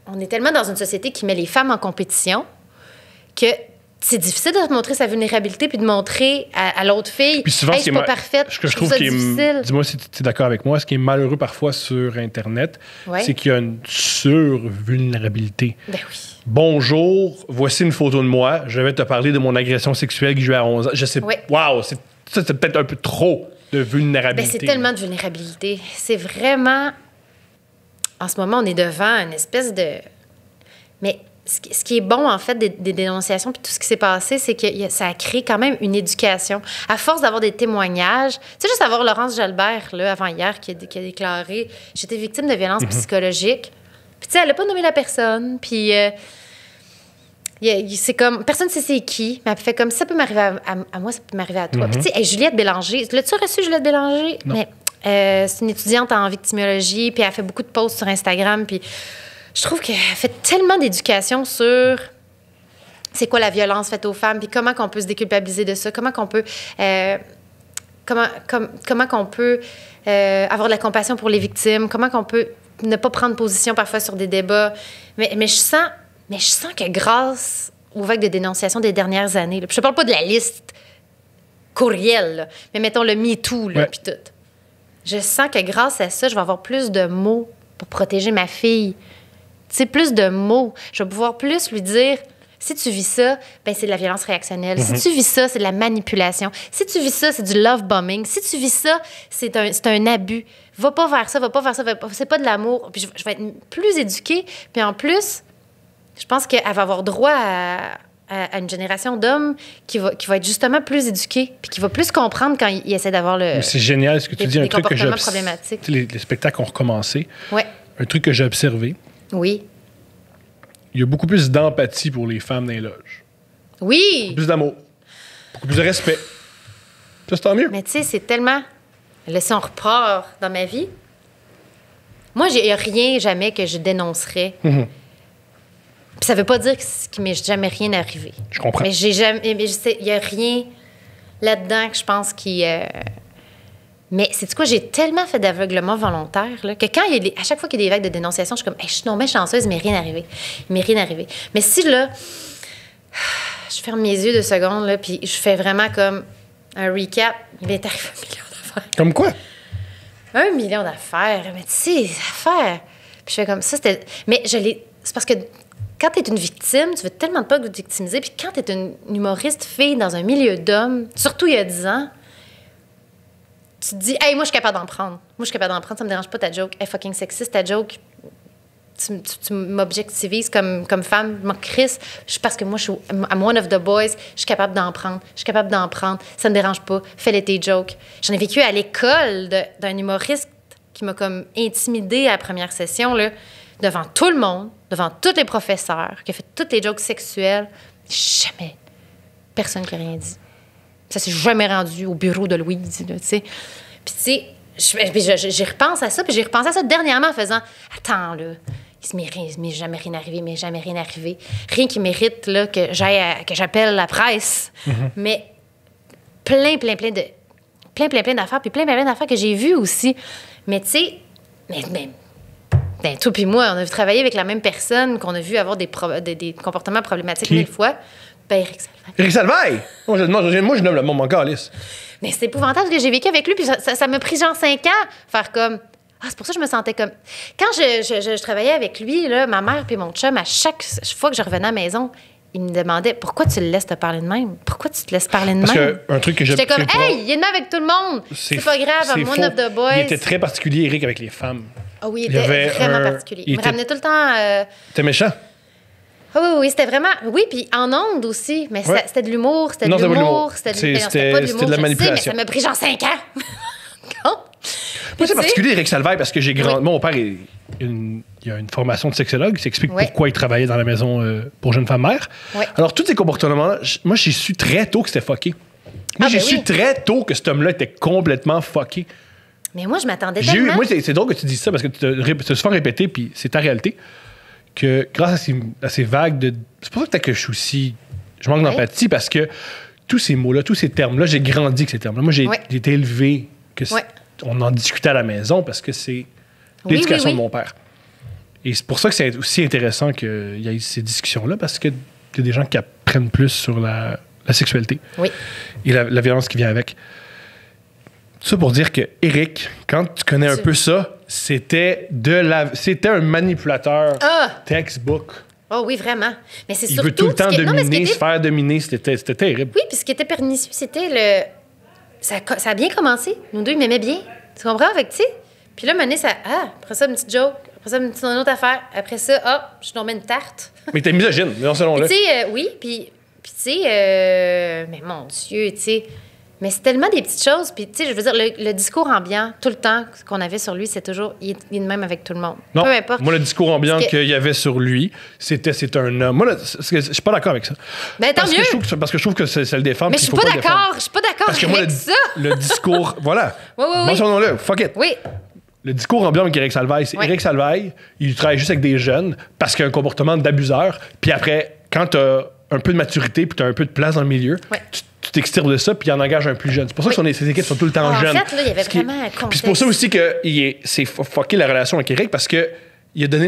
on est tellement dans une société qui met les femmes en compétition que c'est difficile de montrer sa vulnérabilité puis de montrer à l'autre fille, puis souvent, hey, je suis pas parfaite, ce que je trouve ça qui difficile. est... Dis-moi si tu es d'accord avec moi, ce qui est malheureux parfois sur Internet, Ouais. c'est qu'il y a une sur-vulnérabilité. Ben oui. Bonjour, voici une photo de moi. Je vais te parler de mon agression sexuelle que j'ai eu à 11 ans. Je sais, Ouais. wow, ça, c'est peut-être un peu trop de Ben, vulnérabilité. c'est tellement de vulnérabilité. C'est vraiment... En ce moment, on est devant une espèce de... Mais ce qui est bon, en fait, des dénonciations puis tout ce qui s'est passé, c'est que ça a créé quand même une éducation. À force d'avoir des témoignages... Tu sais, juste avoir Laurence Jalbert, là, avant-hier, qui a déclaré « J'étais victime de violences psychologiques ». Puis, tu sais, elle n'a pas nommé la personne. Puis, c'est comme... Personne ne sait c'est qui, mais elle fait comme « Ça peut m'arriver à moi, ça peut m'arriver à toi ». Puis, tu sais, Juliette Bélanger... L'as-tu reçu, Juliette Bélanger? Non. Mais, c'est une étudiante en victimologie, puis elle fait beaucoup de posts sur Instagram, puis... Je trouve qu'elle fait tellement d'éducation sur c'est quoi la violence faite aux femmes, puis comment qu'on peut se déculpabiliser de ça, comment qu'on peut comment qu'on peut avoir de la compassion pour les victimes, comment qu'on peut ne pas prendre position parfois sur des débats. Mais je sens que grâce aux vagues de dénonciation des dernières années, là, puis je ne parle pas de la liste courriel, là, mais mettons le MeToo, là, puis tout. Je sens que grâce à ça, je vais avoir plus de mots pour protéger ma fille. Tu sais, plus de mots. Je vais pouvoir plus lui dire, si tu vis ça, ben c'est de la violence réactionnelle. Si tu vis ça, c'est de la manipulation. Si tu vis ça, c'est du love bombing. Si tu vis ça, c'est un abus. Va pas vers ça, c'est pas de l'amour. Puis je vais être plus éduquée. Puis en plus, je pense qu'elle va avoir droit à une génération d'hommes qui va être justement plus éduquée puis qui va plus comprendre quand il essaie d'avoir le... C'est génial ce que tu dis, un truc que j'ai problématiques. Les spectacles ont recommencé. Ouais. Un truc que j'ai observé. Oui. Il y a beaucoup plus d'empathie pour les femmes dans les loges. Oui! Plus d'amour. Beaucoup plus de respect. Ça, c'est tant mieux. Mais tu sais, c'est tellement... Là, si on repart dans ma vie, moi, il n'y a rien jamais que je dénoncerais. Puis ça veut pas dire qu'il m'est jamais rien arrivé. Je comprends. Mais il n'y a rien là-dedans que je pense qui... Mais c'est quoi, j'ai tellement fait d'aveuglement volontaire là, que quand à chaque fois qu'il y a des vagues de dénonciation, je suis comme, hey, je suis non mais chanceuse, il m'est rien arrivé. Il m'est rien arrivé. Mais si là, je ferme mes yeux 2 secondes, là, puis je fais vraiment comme un recap, il m'est arrivé 1 million d'affaires. Comme quoi? 1 million d'affaires. Mais tu sais, des affaires. Puis je fais comme ça, c'était. Mais c'est parce que quand tu es une victime, tu veux tellement pas te victimiser. Puis quand tu es une humoriste fille dans un milieu d'hommes, surtout il y a 10 ans, tu te dis, hey, moi, je suis capable d'en prendre. Moi, je suis capable d'en prendre. Ça me dérange pas ta joke. Hey, fucking sexiste, ta joke. Tu m'objectivises comme femme. Moi, Chris, parce que moi, I'm one of the boys. Je suis capable d'en prendre. Je suis capable d'en prendre. Ça me dérange pas. Fais-les tes jokes. J'en ai vécu à l'école d'un humoriste qui m'a comme intimidée à la première session, là, devant tout le monde, devant tous les professeurs, qui a fait toutes les jokes sexuelles. Jamais. Personne qui a rien dit. Ça s'est jamais rendu au bureau de Louise, tu sais. Puis, tu sais, j'y repense à ça, puis j'ai repensé à ça dernièrement en faisant « Attends, là, il m'est jamais rien arrivé, il m'est jamais rien arrivé. Rien qui mérite, là, que j'appelle la presse. Mais plein d'affaires, puis plein d'affaires que j'ai vues aussi. Mais, tu sais, toi puis moi, on a travaillé avec la même personne qu'on a vu avoir des comportements problématiques 1000 fois. Ben, Éric Salvaille. Éric Salvaille! Moi, je nomme le monde mon calice. Mais c'est épouvantable ce que j'ai vécu avec lui, puis ça m'a pris genre 5 ans faire comme... Ah, c'est pour ça que je me sentais comme... Quand je travaillais avec lui, là, ma mère puis mon chum, à chaque fois que je revenais à la maison, ils me demandaient « Pourquoi tu le laisses te parler de même? Pourquoi tu te laisses parler de même? » Parce qu'un truc que j'ai... J'étais comme « Hey, il est de avec tout le monde! C'est pas grave, I'm one of the boys. » Il était très particulier, Éric, avec les femmes. Ah oui, il était vraiment particulier. Il me ramenait tout le temps... C'était méchant. Oui, c'était vraiment... Oui, puis en ondes aussi. Mais c'était de l'humour, c'était non, de l'humour. C'était pas de l'humour. C'était de la manipulation. Mais ça m'a pris genre 5 ans. Moi, c'est particulier, Éric Salvaille, parce que j'ai grandi... Mon père, il a une formation de sexologue. Il explique pourquoi il travaillait dans la maison pour jeunes femmes mères. Alors, tous ces comportements-là, moi, j'ai su très tôt que c'était fucké. Moi, j'ai su très tôt que cet homme-là était complètement fucké. Mais moi, je m'attendais tellement... Moi, c'est drôle que tu dises ça, parce que tu te souvent répété, puis c'est ta réalité, que grâce à ces vagues de... C'est pour ça que peut-être que je suis aussi... Je manque d'empathie, parce que tous ces mots-là, tous ces termes-là, j'ai grandi avec ces termes-là. Moi, j'ai été élevé... On en discutait à la maison parce que c'est l'éducation de mon père. Et c'est pour ça que c'est aussi intéressant qu'il y ait ces discussions-là, parce que qu'il y a des gens qui apprennent plus sur la sexualité Oui. et la violence qui vient avec. Tout ça pour dire que Eric, quand tu connais un peu ça, c'était un manipulateur textbook. Oh oui, vraiment. Mais c'est Il surtout... veut tout le temps dominer, se se faire dominer. C'était terrible. Oui, puis ce qui était pernicieux, c'était le... Ça a bien commencé. Nous deux, ils m'aimaient bien. Tu comprends? Fait que, tu sais... Puis là, Mané, ça... après ça, une petite joke. Après ça, une autre affaire. Après ça, je leur mets une tarte. Mais t'es misogyne, non, selon-le. Tu sais, oui, puis tu sais... mais mon Dieu, tu sais... Mais c'est tellement des petites choses. Puis, tu sais, je veux dire, le discours ambiant, tout le temps qu'on avait sur lui, c'est toujours... Il est de même avec tout le monde. Non, peu importe. moi, le discours ambiant qu'il y avait sur lui, c'est un homme. Moi, je suis pas d'accord avec ça. Ben, tant mieux. Parce que je trouve que c'est le défendre. Mais je suis pas d'accord. Je suis pas d'accord avec ça. Le discours... Voilà. Oui. Mentionnons-le. Fuck it. Oui. Le discours ambiant avec Éric Salvaille, c'est Éric Salvaille, il travaille juste avec des jeunes parce qu'il a un comportement d'abuseur. Puis après, quand t'as un peu de maturité puis t'as un peu de place dans le milieu, tu t'extirpes de ça puis il en engage un plus jeune. C'est pour ça que ses équipes sont tout le temps jeunes. En fait, là, il y avait vraiment un contexte. Puis c'est pour ça aussi que c'est fucké la relation avec Éric parce que il a donné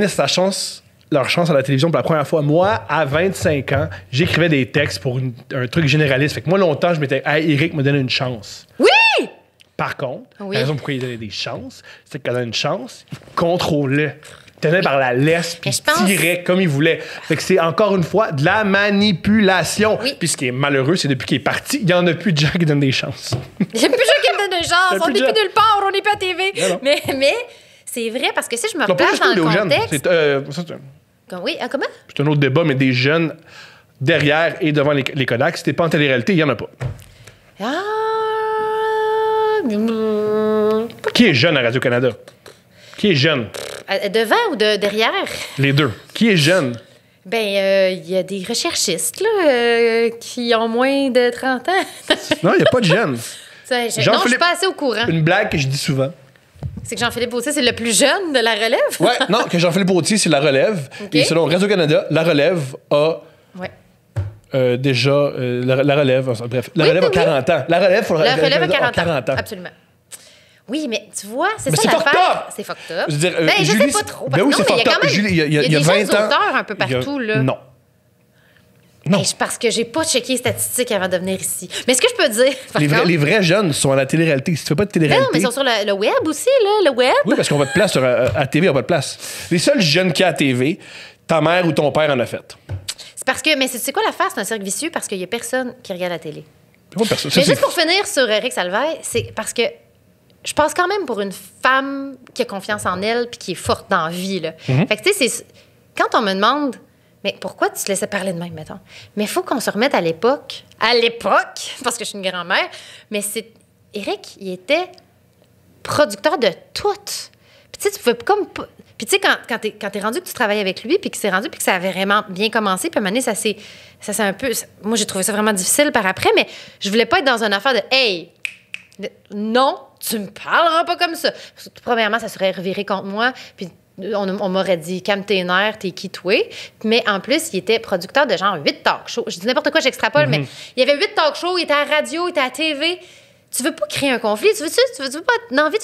leur chance à la télévision pour la première fois. Moi, à 25 ans, j'écrivais des textes pour un truc généraliste. Fait que moi, longtemps, je m'étais hey, Éric me donnait une chance. Oui! Par contre, la raison pourquoi il donnait des chances, c'est qu'il donnait une chance, il contrôlait. Il tenait par la laisse, puis il tirait comme il voulait. Fait que c'est encore une fois de la manipulation. Oui. Puis ce qui est malheureux, c'est depuis qu'il est parti, il n'y en a plus de gens qui donnent des chances. Il n'y a plus de gens qui me donnent des chances. On n'est plus nulle part, on n'est plus à TV. Mais c'est vrai, parce que si je me replace dans le contexte... Oui, comment? C'est un autre débat, mais des jeunes derrière et devant les Kodak, si t'es pas en télé-réalité, il n'y en a pas. Qui est jeune à Radio-Canada? Qui est jeune? Devant ou derrière? Les deux. Qui est jeune? Ben, il y a des recherchistes là, qui ont moins de 30 ans. Non, il n'y a pas de jeunes. Je suis pas assez au courant. Une blague que je dis souvent. C'est que Jean-Philippe Gaultier, c'est le plus jeune de la relève? Ouais, non, que Jean-Philippe Gaultier, c'est la relève. Okay. Et selon Radio-Canada, la relève a... déjà, la relève, bref, la relève a 40 ans. La relève a 40 ans. Absolument. Oui, mais tu vois, c'est ça l'affaire. C'est fucked up. Je veux dire, je sais pas trop. Ben oui, c'est fucked up. Il y a des 20 ans, auteurs un peu partout, là. Non. Parce que j'ai pas checké les statistiques avant de venir ici. Mais ce que je peux dire... Les vrais jeunes sont à la télé-réalité. Si tu fais pas de télé-réalité... Non, mais ils sont sur le web aussi, là, le web. Oui, parce qu'on va de place à TV, on va de place. Les seuls jeunes qui a à TV, ta mère ou ton père en a fait. C'est parce que... Mais c'est quoi l'affaire? C'est un cercle vicieux parce qu'il y a personne qui regarde la télé. Mais juste pour finir sur Éric Salvaille, c'est parce que je passe quand même pour une femme qui a confiance en elle puis qui est forte dans la vie, là. Fait que, tu sais, c'est... Quand on me demande... Mais pourquoi tu te laissais parler de même, mettons? Mais il faut qu'on se remette à l'époque. À l'époque, parce que je suis une grand-mère. Mais c'est... Éric, il était producteur de tout. Puis tu sais, tu pouvais comme... Puis tu sais, quand t'es rendu que tu travailles avec lui, puis que c'est rendu, puis que ça avait vraiment bien commencé, puis à un moment donné, ça s'est un peu... Moi, j'ai trouvé ça vraiment difficile par après, mais je voulais pas être dans une affaire de « Hey, non, tu me parleras pas comme ça. » Premièrement, ça serait reviré contre moi, puis... On m'aurait dit, calme tes nerfs, t'es qui, toi? Mais en plus, il était producteur de genre 8 talk shows. Je dis n'importe quoi, j'extrapole, mais il y avait 8 talk shows, il était à la radio, il était à la TV. Tu veux pas créer un conflit. Tu veux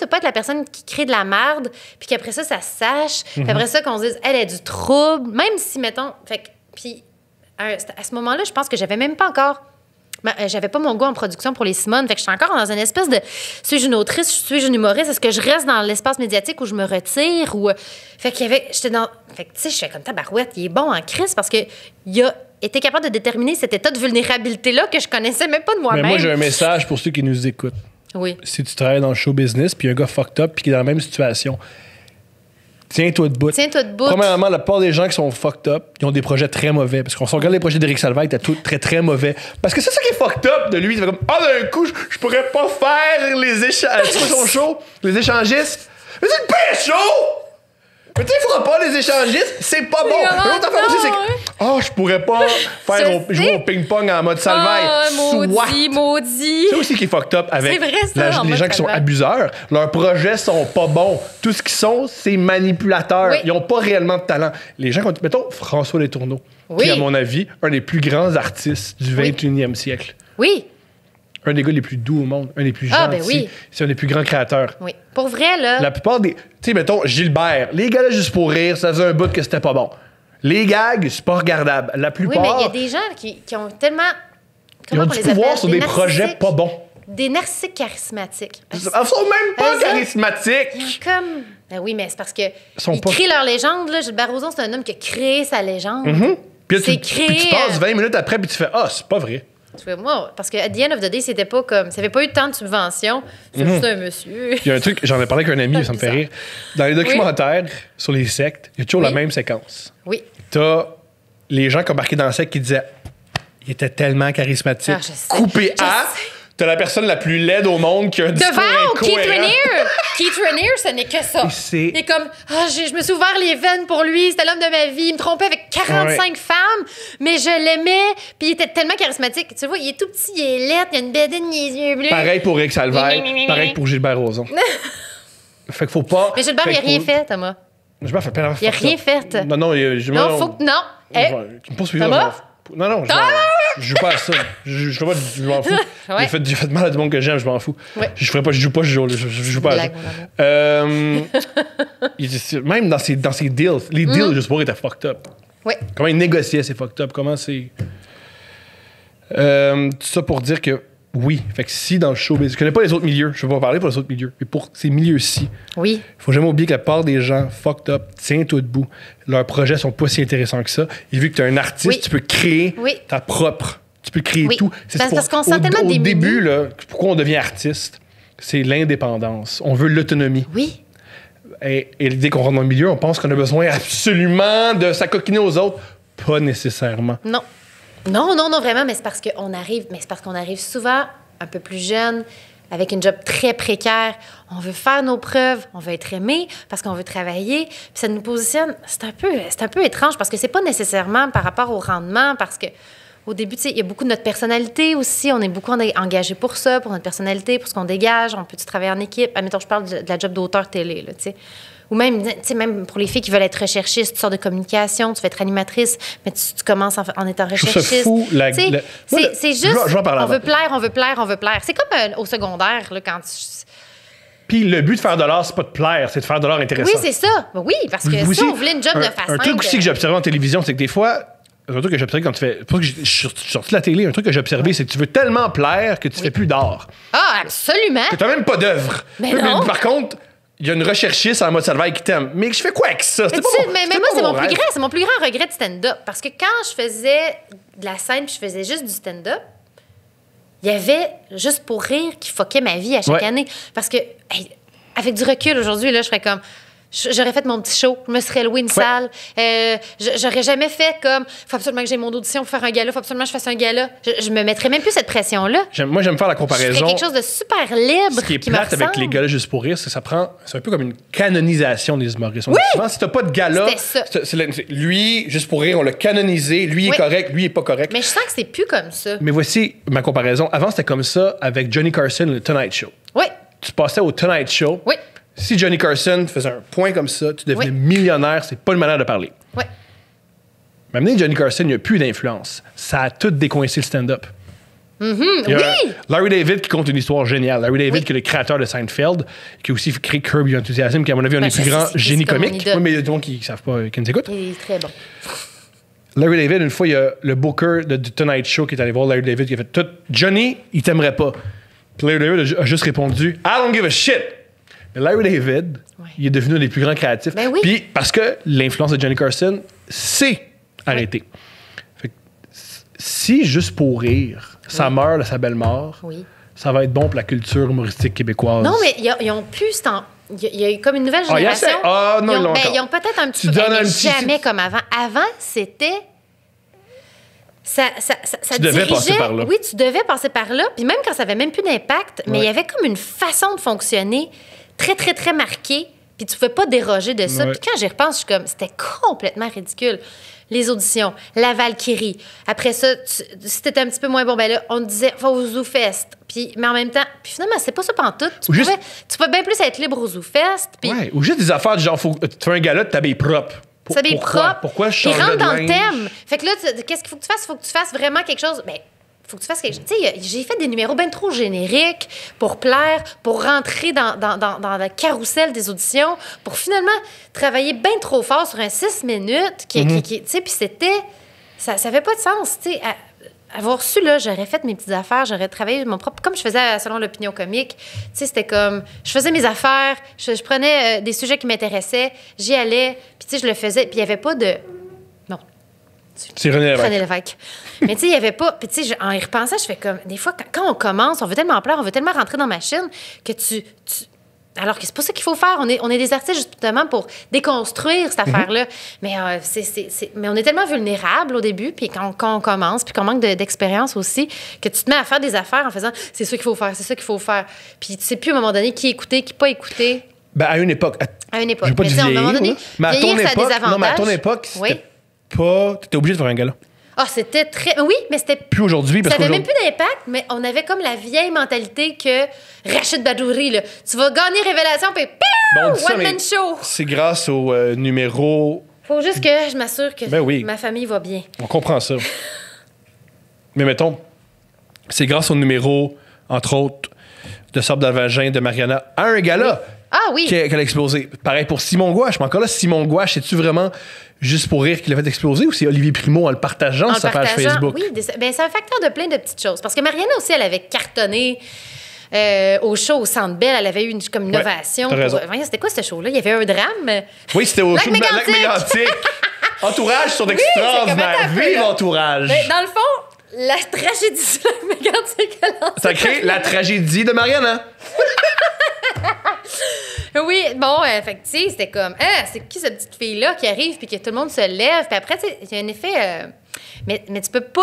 pas être la personne qui crée de la merde, puis qu'après ça se sache, puis après ça, qu'on se dise, elle a du trouble, même si, mettons. Puis à ce moment-là, je pense que j'avais même pas encore. J'avais pas mon goût en production pour les Simone. Fait que je suis encore dans une espèce de... Suis-je une autrice? Suis-je une humoriste? Est-ce que je reste dans l'espace médiatique où je me retire? Ou... Fait qu'il y avait... J'étais dans... Fait que, tu sais, je fais comme tabarouette. Il est bon en crise parce qu'il a été capable de déterminer cet état de vulnérabilité-là que je connaissais même pas de moi-même. Mais moi, j'ai un message pour ceux qui nous écoutent. Oui. Si tu travailles dans le show business puis un gars fucked up puis qui est dans la même situation... Tiens-toi debout. Premièrement, la plupart des gens qui sont fucked up, ils ont des projets très mauvais. Parce qu'on se regarde les projets d'Éric Salvaille, t'as tout très, très mauvais. Parce que c'est ça qui est fucked up de lui. Il fait comme, d'un coup, je pourrais pas faire les échangistes. C'est quoi son show? Les échangistes? Mais c'est le pire show! Mais tu sais, il faudra pas les échangistes, c'est pas bon. L'autre affaire aussi, c'est que, je pourrais pas jouer au ping-pong en mode Salvaille. Maudit. C'est aussi qui est fucked up avec les gens qui sont Salvaille. abuseurs. Leurs projets sont pas bons. Tout ce qu'ils sont, c'est manipulateurs. Oui. Ils ont pas réellement de talent. Les gens, mettons François Letourneau, qui est, à mon avis, un des plus grands artistes du 21e siècle. Oui. Un des gars les plus doux au monde, un des plus gentils. Ben oui. C'est un des plus grands créateurs. Oui. Pour vrai, là. La plupart des... Tu sais, mettons, Gilbert. Les gars là, juste pour rire, ça faisait un bout que c'était pas bon. Les gags, c'est pas regardable. La Oui, plupart, mais il y a des gens qui ont tellement... ils ont on du les pouvoir appelle? sur des projets narcissiques. pas bons. Des narcissiques charismatiques. Ils sont même pas Eux autres, charismatiques. Ils ont comme... Ben oui, mais c'est parce que sont ils pas- créent leur légende. Là. Gilbert Rozon, c'est un homme qui a créé sa légende. Puis là, C'est puis tu passes 20 minutes après, puis tu fais « Ah, c'est pas vrai. » Tu vois, moi, parce que at the end of the day, c'était pas comme... Ça avait pas eu tant de subventions. C'est juste un monsieur. Il y a un truc, j'en ai parlé avec un ami, ça me fait rire. Dans les documentaires sur les sectes, il y a toujours la même séquence. Oui. T'as les gens qui ont marqué dans la secte qui disaient il était tellement charismatique. Ah, je sais. Coupé Je à, sais. t'as la personne la plus laide au monde qui a un discours Devant Keith incohérent. Raniere! Keith Raniere, ce n'est que ça. Et c'est- Il est comme, je me suis ouvert les veines pour lui, c'était l'homme de ma vie. Il me trompait avec 45 femmes, mais je l'aimais. Puis il était tellement charismatique. Tu vois, il est tout petit, il est laid, il a une bédaine, il a les yeux bleus. Pareil pour Rick Salvaire, pareil pour Gilbert Rozon. Fait qu'il faut pas... Mais Gilbert, il a rien fait, Thomas. Gilbert fait plein Il a rien fait. Non, non, Non, faut que... Non. Eh, Tu me poursuis Thomas? Non, non, je joue pas à ça. Je m'en fous. Ouais. J'ai fait mal à du monde que j'aime, je m'en fous. Ouais. Je joue pas à ça. Blague, mon Même dans ses deals, les deals, juste pour étaient fucked up. Ouais. Comment il négociait, c'est fucked up. Comment c'est. Tout ça pour dire que oui. Fait que si dans le showbiz, je connais pas les autres milieux, je vais pas parler pour les autres milieux, mais pour ces milieux-ci, Oui. faut jamais oublier que la part des gens fucked up, tiens-toi debout. Leurs projets sont pas si intéressants que ça. Et vu que tu es un artiste, Oui. tu peux créer Oui. ta propre. Tu peux créer Oui. tout. Parce qu'on se sent tellement Au démunis. début, là, pourquoi on devient artiste, c'est l'indépendance. On veut l'autonomie. Oui. Et dès qu'on rentre dans le milieu, on pense qu'on a besoin absolument de s'acoquiner aux autres. Pas nécessairement. Non. Non, non, non, vraiment, mais c'est parce qu'on arrive souvent un peu plus jeune, avec une job très précaire. On veut faire nos preuves, on veut être aimé parce qu'on veut travailler. Puis ça nous positionne... C'est un peu étrange parce que c'est pas nécessairement par rapport au rendement, parce que au début, tu sais, il y a beaucoup de notre personnalité aussi. On est beaucoup engagé pour ça, pour notre personnalité, pour ce qu'on dégage. On peut-tu travailler en équipe? Admettons, je parle de la job d'auteur télé, là, tu sais. Ou même, tu sais, même pour les filles qui veulent être recherchistes, tu sors de communication, tu veux être animatrice, mais tu commences en étant Je trouve recherchiste. ça fou. Tu sais, c'est juste, je vais en parler on avant. veut plaire, on veut plaire, on veut plaire. C'est comme au secondaire, là, quand tu... Puis le but de faire de l'art, c'est pas de plaire, c'est de faire de l'art intéressant. Oui, c'est ça. Oui, parce que Aussi, si on voulait une job de face un truc aussi que j'ai observé en télévision, c'est que des fois, un truc que j'ai observé quand tu fais. Pas que je suis sorti de la télé, un truc que j'ai observé, c'est que tu veux tellement plaire que tu fais plus d'art. Ah, absolument! Que t'as même pas d'œuvre. Mais non. Par contre, il y a une recherchiste en mode Salvaire qui t'aime. Mais je fais quoi avec ça? Mais, C'était tu sais, pas mon- mais c'était moi, pas rêve. c'est mon plus grand regret de stand-up. Parce que quand je faisais de la scène puis je faisais juste du stand-up, il y avait Juste pour rire qui fuckait ma vie à chaque Ouais. année. Parce que, hey, avec du recul aujourd'hui, là, je ferais comme... J'aurais fait mon petit show, je me serais loué une salle. J'aurais jamais fait comme faut absolument que j'ai mon audition pour faire un gala, faut absolument que je fasse un gala. Je me mettrais même plus cette pression-là. Moi, j'aime faire la Je comparaison. ferais quelque chose de super libre. Ce qui est qui me plate avec ressemble. les galas juste pour rire, c'est que ça prend. C'est un peu comme une canonisation des humoristes. On dit souvent, si t'as pas de gala, C'était ça. lui, juste pour rire, on l'a canonisé. Lui est Oui. correct, lui est pas correct. Mais je sens que c'est plus comme ça. Mais voici ma comparaison. Avant, c'était comme ça avec Johnny Carson, le Tonight Show. Oui, Tu passais au Tonight Show. oui, Si Johnny Carson faisait un point comme ça, tu devenais Oui. millionnaire, c'est pas une manière de parler. oui. Maintenant, Johnny Carson, il n'y a plus d'influence. Ça a tout décoincé le stand-up. Il y a oui! Larry David qui compte une histoire géniale. Larry David, Oui. qui est le créateur de Seinfeld, qui a aussi créé Curb Your Enthusiasm, qui, à mon avis, est un Ben, des plus ça, grands c'est génies comme mon comiques. idole. Oui, mais il y a des gens qui ne savent pas, qui nous écoutent. Il est très bon. Larry David, une fois, il y a le booker du Tonight Show qui est allé voir Larry David, qui a fait tout. Johnny, il t'aimerait pas. Puis Larry David a juste répondu I don't give a shit. Mais Larry David, Ouais. il est devenu un des plus grands créatifs. Ben oui. Puis parce que l'influence de Johnny Carson s'est arrêtée. Fait que si juste pour rire, ça meurt de sa belle mort, Oui. ça va être bon pour la culture humoristique québécoise. Non, mais ils ont plus ce temps. Il y a eu comme une nouvelle Ah, il y a génération. ça? Ah, non, ils ils l'ont ont, encore. ils ont peut-être un petit Tu peu, donnes mais un petit- jamais comme avant. Avant, c'était... Ça Tu devais dirigeait- passer par là. Oui, tu devais passer par là. Puis même quand ça avait même plus d'impact, mais il y avait comme une façon de fonctionner très, très, très marquée. Puis tu pouvais pas déroger de ça. Ouais. Puis quand j'y repense, je suis comme... C'était complètement ridicule. Les auditions, la Valkyrie. Après ça, si t'étais un petit peu moins bon, ben là, on te disait, va au ZooFest. Puis, mais en même temps, puis finalement, c'est pas ça pantoute. Ou juste- Tu pouvais bien plus être libre au ZooFest. Puis Ouais, ou juste des affaires du genre, faut, tu fais un gala, tu t'habilles propre. ça s'habille Pourquoi? propre. Pourquoi je Ils changerais rentrent de dans le linge? thème. Fait que là, qu'est-ce qu'il faut que tu fasses? Il faut que tu fasses vraiment quelque chose. Ben, faut que tu fasses quelque chose. Tu sais, j'ai fait des numéros bien trop génériques pour plaire, pour rentrer dans la carrousel des auditions, pour finalement travailler bien trop fort sur un 6 minutes. Tu sais, puis c'était... Ça fait pas de sens, tu sais. Avoir su, là, j'aurais fait mes petites affaires, j'aurais travaillé mon propre... Comme je faisais selon l'opinion comique, tu sais, c'était comme... Je faisais mes affaires, je prenais des sujets qui m'intéressaient, j'y allais, puis tu sais, je le faisais, puis il y avait pas de... Non. C'est René Lévesque. René Lévesque. Mais tu sais, il y avait pas... Puis tu sais, en y repensant, je fais comme... Des fois, quand on commence, on veut tellement plaire, on veut tellement rentrer dans ma chaîne que tu... Alors que c'est pas ça qu'il faut faire. On est des artistes justement pour déconstruire cette affaire-là. Mais, mais on est tellement vulnérables au début, puis quand on commence, puis qu'on manque d'expérience aussi, que tu te mets à faire des affaires en faisant « c'est ça qu'il faut faire, c'est ça qu'il faut faire ». Puis tu sais plus à un moment donné qui écouter, qui pas écouter. Ben, à une époque. À une époque. Je veux pas Mais te tu sais, à un moment donné, mais à ton vieillir, ça a des époque, avantages. non, mais à ton époque, c'était pas... T'étais obligé de faire un gala. Ah, c'était très... Oui, mais c'était... Plus aujourd'hui, parce ça que... avait même plus d'impact, mais on avait comme la vieille mentalité que Rachid Badouri, là, tu vas gagner Révélation, puis Bon, on dit ça, one-man mais show. c'est grâce au numéro... Faut juste que je m'assure que ma famille va bien. On comprend ça. Mais mettons, c'est grâce au numéro, entre autres, de Sable dans le vagin de Mariana à un gala qu'elle a explosé. Pareil pour Simon Gouache. Mais encore là, Simon Gouache, c'est-tu vraiment juste pour rire qu'il l'a fait exploser ou c'est Olivier Primo en le partageant sur sa page Facebook? Oui, ben, c'est un facteur de plein de petites choses. Parce que Mariana aussi, elle avait cartonné au show au Centre Bell. Elle avait eu comme une ovation. C'était quoi ce show-là? Il y avait un drame. Oui, c'était au show de Lac Mégantic. Entourage sont extraordinaires. Vive Entourage! Ben, dans le fond, la tragédie de Lac Mégantic, ça crée la tragédie de Mariana. Oui, bon, fait que, tu sais, c'était comme, c'est qui cette petite fille-là qui arrive puis que tout le monde se lève. Puis après, tu sais, il y a un effet. Mais tu peux pas.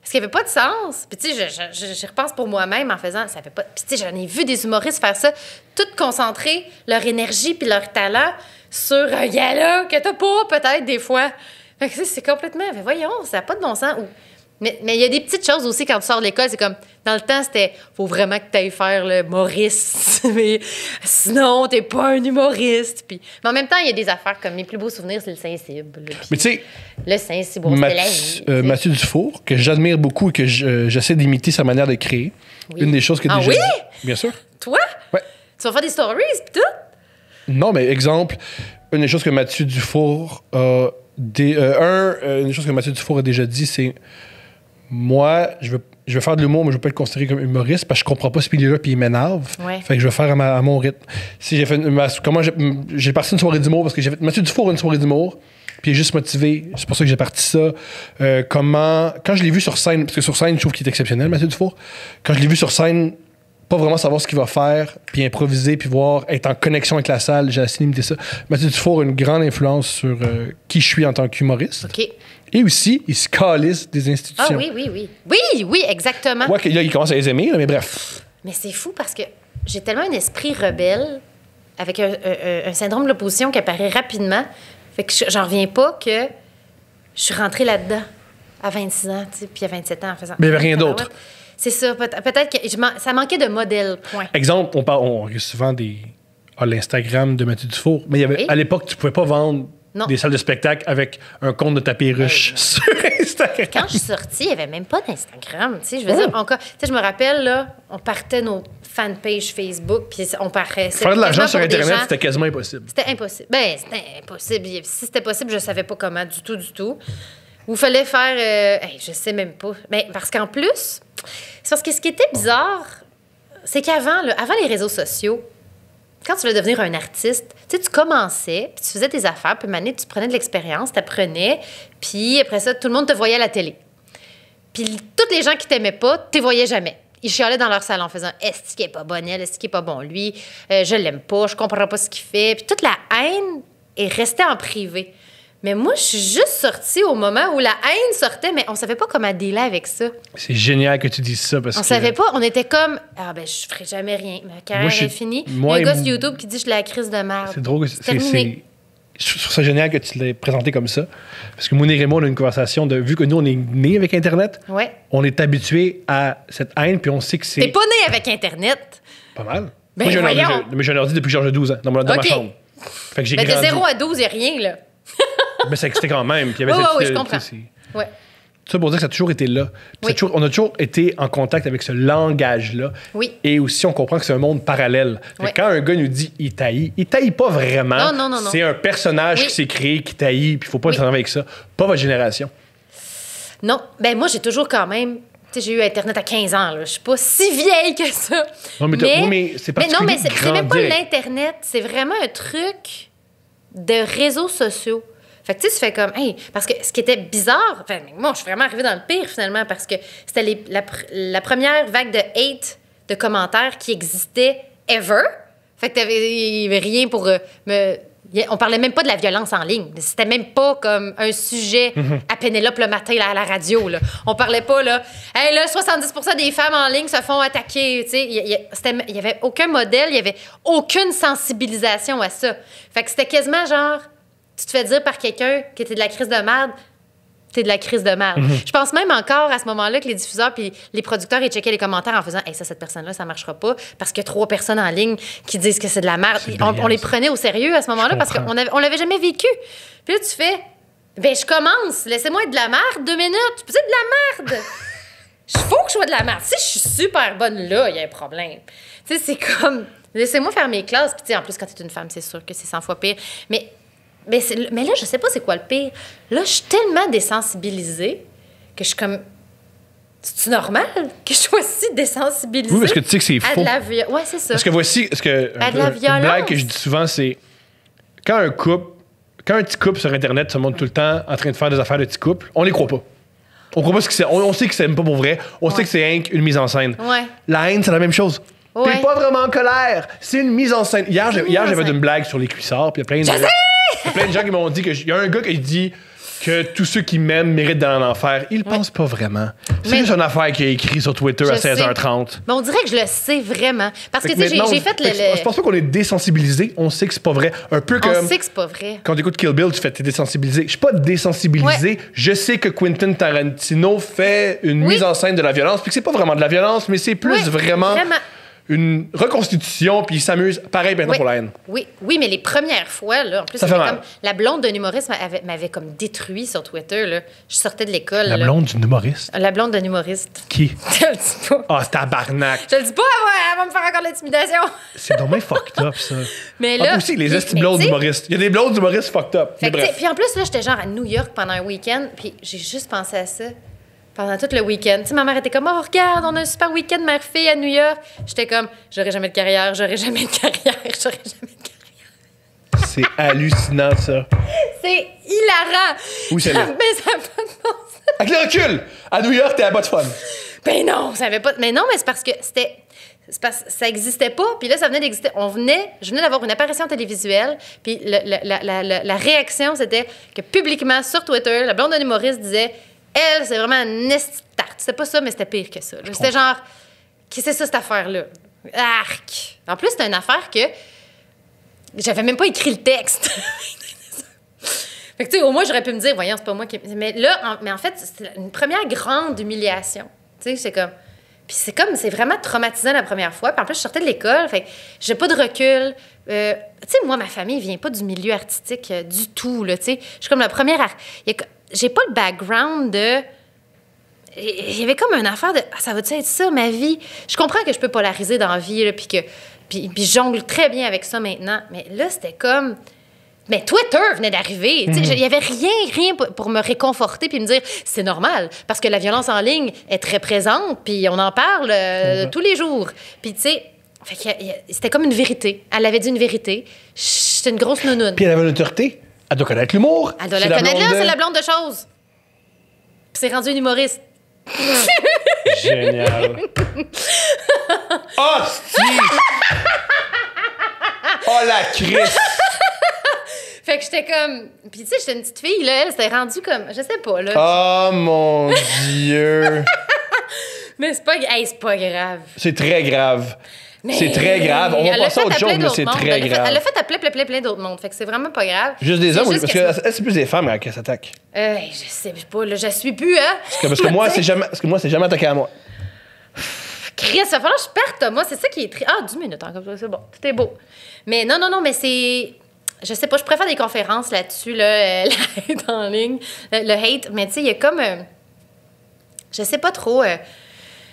Parce qu'il n'y avait pas de sens. Puis, tu sais, je repense pour moi-même en faisant. Ça fait pas. Puis, tu sais, j'en ai vu des humoristes faire ça, tout concentrer leur énergie puis leur talent sur un gala que t'as pas, peut-être, des fois. Fait que, c'est complètement. Mais voyons, ça n'a pas de bon sens. Mais il y a des petites choses aussi quand tu sors de l'école. C'est comme, dans le temps, c'était, faut vraiment que tu ailles faire le humoriste. Mais sinon, t'es pas un humoriste. Puis, mais en même temps, il y a des affaires comme mes plus beaux souvenirs, c'est le Saint-Cybe. Mais tu sais, le Saint-Cybe, c'était la vie. Mathieu Dufour, que j'admire beaucoup et que j'essaie d'imiter sa manière de créer. Oui. Une des choses que déjà. Oui? Bien sûr. Toi? Ouais. Tu vas faire des stories, puis tout? Non, mais exemple, une des choses que Mathieu Dufour a. Une des choses que Mathieu Dufour a déjà dit, c'est. Moi, je veux faire de l'humour, mais je veux pas être considéré comme humoriste parce que je comprends pas ce milieu-là puis il m'énerve. Ouais. Fait que je vais faire à mon rythme. Si j'ai fait j'ai parti une soirée d'humour parce que j'ai fait Mathieu Dufour une soirée d'humour puis il est juste motivé. C'est pour ça que j'ai parti ça. Quand je l'ai vu sur scène, parce que sur scène, je trouve qu'il est exceptionnel, Mathieu Dufour. Quand je l'ai vu sur scène, pas vraiment savoir ce qu'il va faire, puis improviser, puis voir, être en connexion avec la salle, j'ai assez limité ça. Mathieu Dufour a une grande influence sur qui je suis en tant qu'humoriste. OK. Et aussi, il se calisse des institutions. Ah oui. Oui, exactement. Moi, là, il commence à les aimer, là, mais bref. Mais c'est fou parce que j'ai tellement un esprit rebelle avec un syndrome de l'opposition qui apparaît rapidement. Fait que j'en reviens pas que je suis rentrée là-dedans à 26 ans, tu sais, puis à 27 ans en faisant... Mais il n'y avait rien d'autre. C'est ça. Peut-être que ça manquait de modèle, point. Exemple, on regarde souvent l'Instagram de Mathieu Dufour, mais il y avait, à l'époque, tu pouvais pas vendre des salles de spectacle avec un compte de ta perruche sur Instagram. Quand je suis sortie, il n'y avait même pas d'Instagram. Tu sais, je veux dire, je me rappelle, là, on partait nos fanpages Facebook, puis on paraissait... Faire de l'argent sur Internet, c'était quasiment impossible. C'était impossible. Ben, c'était impossible. Si c'était possible, je savais pas comment, du tout. Ou il fallait faire... je sais même pas. Ben, parce qu'en plus, c'est parce que ce qui était bizarre, c'est qu'avant, avant les réseaux sociaux, quand tu voulais devenir un artiste, tu sais, tu commençais, puis tu faisais tes affaires, puis maintenant, tu prenais de l'expérience, tu apprenais, puis après ça, tout le monde te voyait à la télé. Puis tous les gens qui t'aimaient pas, tu les voyais jamais. Ils chialaient dans leur salle en faisant « Est-ce qu'il est pas bon, elle? Est-ce qu'il est pas bon, lui? Je l'aime pas, je comprends pas ce qu'il fait. » Puis toute la haine est restée en privé. Mais moi, je suis juste sortie au moment où la haine sortait, mais on savait pas comment dealer avec ça. C'est génial que tu dises ça parce on savait pas, on était comme je ferai jamais rien, ma carrière est finie. Il y a un gars sur YouTube qui dit je suis la crise de merde. C'est drôle, je trouve ça génial que tu l'aies présenté comme ça. Parce que Mounir et moi, on a une conversation vu que nous, on est nés avec Internet, on est habitués à cette haine, puis on sait que c'est... T'es pas né avec Internet? Pas mal. Ben moi, j'ai un ordi depuis que j'ai 12 ans, dans ma chambre. Fait que j'ai grandi. De 0 à 12, il n'y a rien, là. Mais ça existait quand même. Oui, je comprends. Ouais. Ça pour dire que ça a toujours été là. Oui. On a toujours été en contact avec ce langage-là. Oui. Et aussi, on comprend que c'est un monde parallèle. Fait que quand un gars nous dit « il taillit pas vraiment. Non. C'est un personnage qui s'est créé, qui taillit, puis il faut pas le travailler avec ça. Pas votre génération. Non. Ben moi, j'ai toujours quand même... Tu sais, j'ai eu Internet à 15 ans. Là. Je suis pas si vieille que ça. Non, mais c'est mais non, mais c'est même pas grandir. l'Internet. C'est vraiment un truc de réseaux sociaux. Fait que tu sais, tu fais comme... Hey, parce que ce qui était bizarre... Enfin, moi, je suis vraiment arrivée dans le pire, finalement, parce que c'était la première vague de hate de commentaires qui existait ever. Fait que il y avait rien pour me... On parlait même pas de la violence en ligne. C'était même pas comme un sujet à Pénélope le matin là, à la radio. Là. On parlait pas, là... Hey, là, 70% des femmes en ligne se font attaquer. Tu sais, il y avait aucun modèle, il y avait aucune sensibilisation à ça. Fait que c'était quasiment genre... Tu te fais dire par quelqu'un que t'es de la crise de merde, t'es de la crise de merde. Je pense même encore à ce moment-là que les diffuseurs puis les producteurs, ils checkaient les commentaires en faisant « Hey, ça, cette personne-là, ça marchera pas parce qu'il y a 3 personnes en ligne qui disent que c'est de la merde. » On les prenait au sérieux à ce moment-là parce qu'on l'avait jamais vécu. Puis là, tu fais « Ben, je commence. Laissez-moi être de la merde 2 minutes. Je peux dire de la merde. Il faut que je sois de la merde. Si je suis super bonne là, il y a un problème. » Tu sais, c'est comme... Laissez-moi faire mes classes. Puis tu sais, en plus, quand t'es une femme, c'est sûr que c'est 100 fois pire. Mais là, je sais pas c'est quoi le pire. Là, je suis tellement désensibilisée que je suis comme... C'est-tu normal que je sois si désensibilisée? Oui, parce que tu sais que c'est faux. Ouais, c'est ça. Parce que voici... À de la violence. Une blague que je dis souvent, c'est... Quand un petit couple sur Internet se montre tout le temps en train de faire des affaires de petit couple, on les croit pas. On croit pas ce que c'est. On sait que c'est même pas pour vrai. On sait que c'est une mise en scène. Ouais. La haine, c'est la même chose. Ouais. T'es pas vraiment en colère. C'est une mise en scène. Hier, j'avais une blague sur les cuissards, puis il y a plein de gens qui m'ont dit il y a un gars qui dit que tous ceux qui m'aiment méritent d'aller en enfer. Il le pense pas vraiment. C'est juste une affaire qu'il a écrit sur Twitter à 16h30. Mais on dirait que je le sais vraiment. Parce que, tu sais, j'ai fait Je pense pas qu'on est désensibilisé. On sait que c'est pas vrai. Un peu comme... On sait que c'est pas vrai. Quand tu écoutes Kill Bill, tu fais t'es désensibilisé. Je suis pas désensibilisé. Ouais. Je sais que Quentin Tarantino fait une mise en scène de la violence, puis que c'est pas vraiment de la violence, mais c'est plus vraiment une reconstitution, puis il s'amuse. Pareil maintenant pour la haine. Oui, mais les premières fois, là, en plus, ça fait mal. Comme, la blonde d'un humoriste m'avait comme détruit sur Twitter. Là. Je sortais de l'école. La blonde d'une humoriste? La blonde d'un humoriste. Qui? Je le dis pas. Ah, tabarnak! Je le dis pas, elle va me faire encore de l'intimidation. C'est dommage fucked up, ça. Mais là... aussi, les blondes d'humoristes. Il y a des blondes d'humoristes fucked up. Mais bref. Puis en plus, là, j'étais genre à New York pendant un week-end, puis j'ai juste pensé à ça. Pendant tout le week-end. Tu sais, ma mère était comme, oh, regarde, on a un super week-end mère-fille à New York. J'étais comme, j'aurai jamais de carrière. C'est hallucinant, ça. C'est hilarant. Oui, c'est là. Mais ça n'a pas de bon sens. Avec le recul, à New York, t'es à bas de fun. Ben non, ça avait pas. Mais non, mais c'est parce que ça existait pas, puis là, ça venait d'exister. Je venais d'avoir une apparition télévisuelle, puis la réaction, c'était que publiquement, sur Twitter, la blonde d'un humoriste disait... Elle, c'est vraiment une tarte. C'était pas ça, mais c'était pire que ça. C'était genre, qu'est-ce que c'est ça, cette affaire-là? Arc! En plus, c'était une affaire que j'avais même pas écrit le texte. Fait que, tu sais, au moins, j'aurais pu me dire, voyons, c'est pas moi qui... Mais là, en fait, c'est une première grande humiliation. Tu sais, c'est comme... Puis c'est vraiment traumatisant la première fois. Puis en plus, je sortais de l'école, fait que j'ai pas de recul. Tu sais, moi, ma famille vient pas du milieu artistique du tout, là, tu sais. Je suis comme la première... J'ai pas le background de... Il y avait comme une affaire de... ça va-tu être ça, ma vie? Je comprends que je peux polariser dans la vie, là, puis je jongle très bien avec ça maintenant. Mais là, c'était comme... Mais Twitter venait d'arriver. Il n'y avait rien pour me réconforter puis me dire c'est normal, parce que la violence en ligne est très présente, puis on en parle tous les jours. Puis, tu sais, c'était comme une vérité. Elle avait dit une vérité. J'étais une grosse nounoune. Puis elle avait une autorité. Elle doit connaître l'humour. Elle doit la connaître là, c'est la blonde de chose. Puis c'est rendu une humoriste. Génial. Oh, Steve! Oh, la crise! Fait que j'étais comme... Puis tu sais, j'étais une petite fille, là, elle s'était rendue comme... Je sais pas, là. Oh, mon Dieu! Mais c'est pas grave. C'est très grave. Mais c'est très grave. On va passer à autre chose, mais c'est très grave. Elle a fait appeler plein d'autres mondes. Fait que c'est vraiment pas grave. Juste des hommes, parce que c'est plus des femmes qui s'attaquent. Je sais pas, là, je suis plus, hein? Parce que moi, c'est jamais attaqué à moi. Chris, il va falloir que je parte, Thomas. C'est ça qui est triste. Ah, 10 minutes encore, c'est bon. Tout est beau. Mais non, mais c'est... Je sais pas, je préfère des conférences là-dessus, là, la hate en ligne, le hate. Mais tu sais, il y a comme... Je sais pas trop.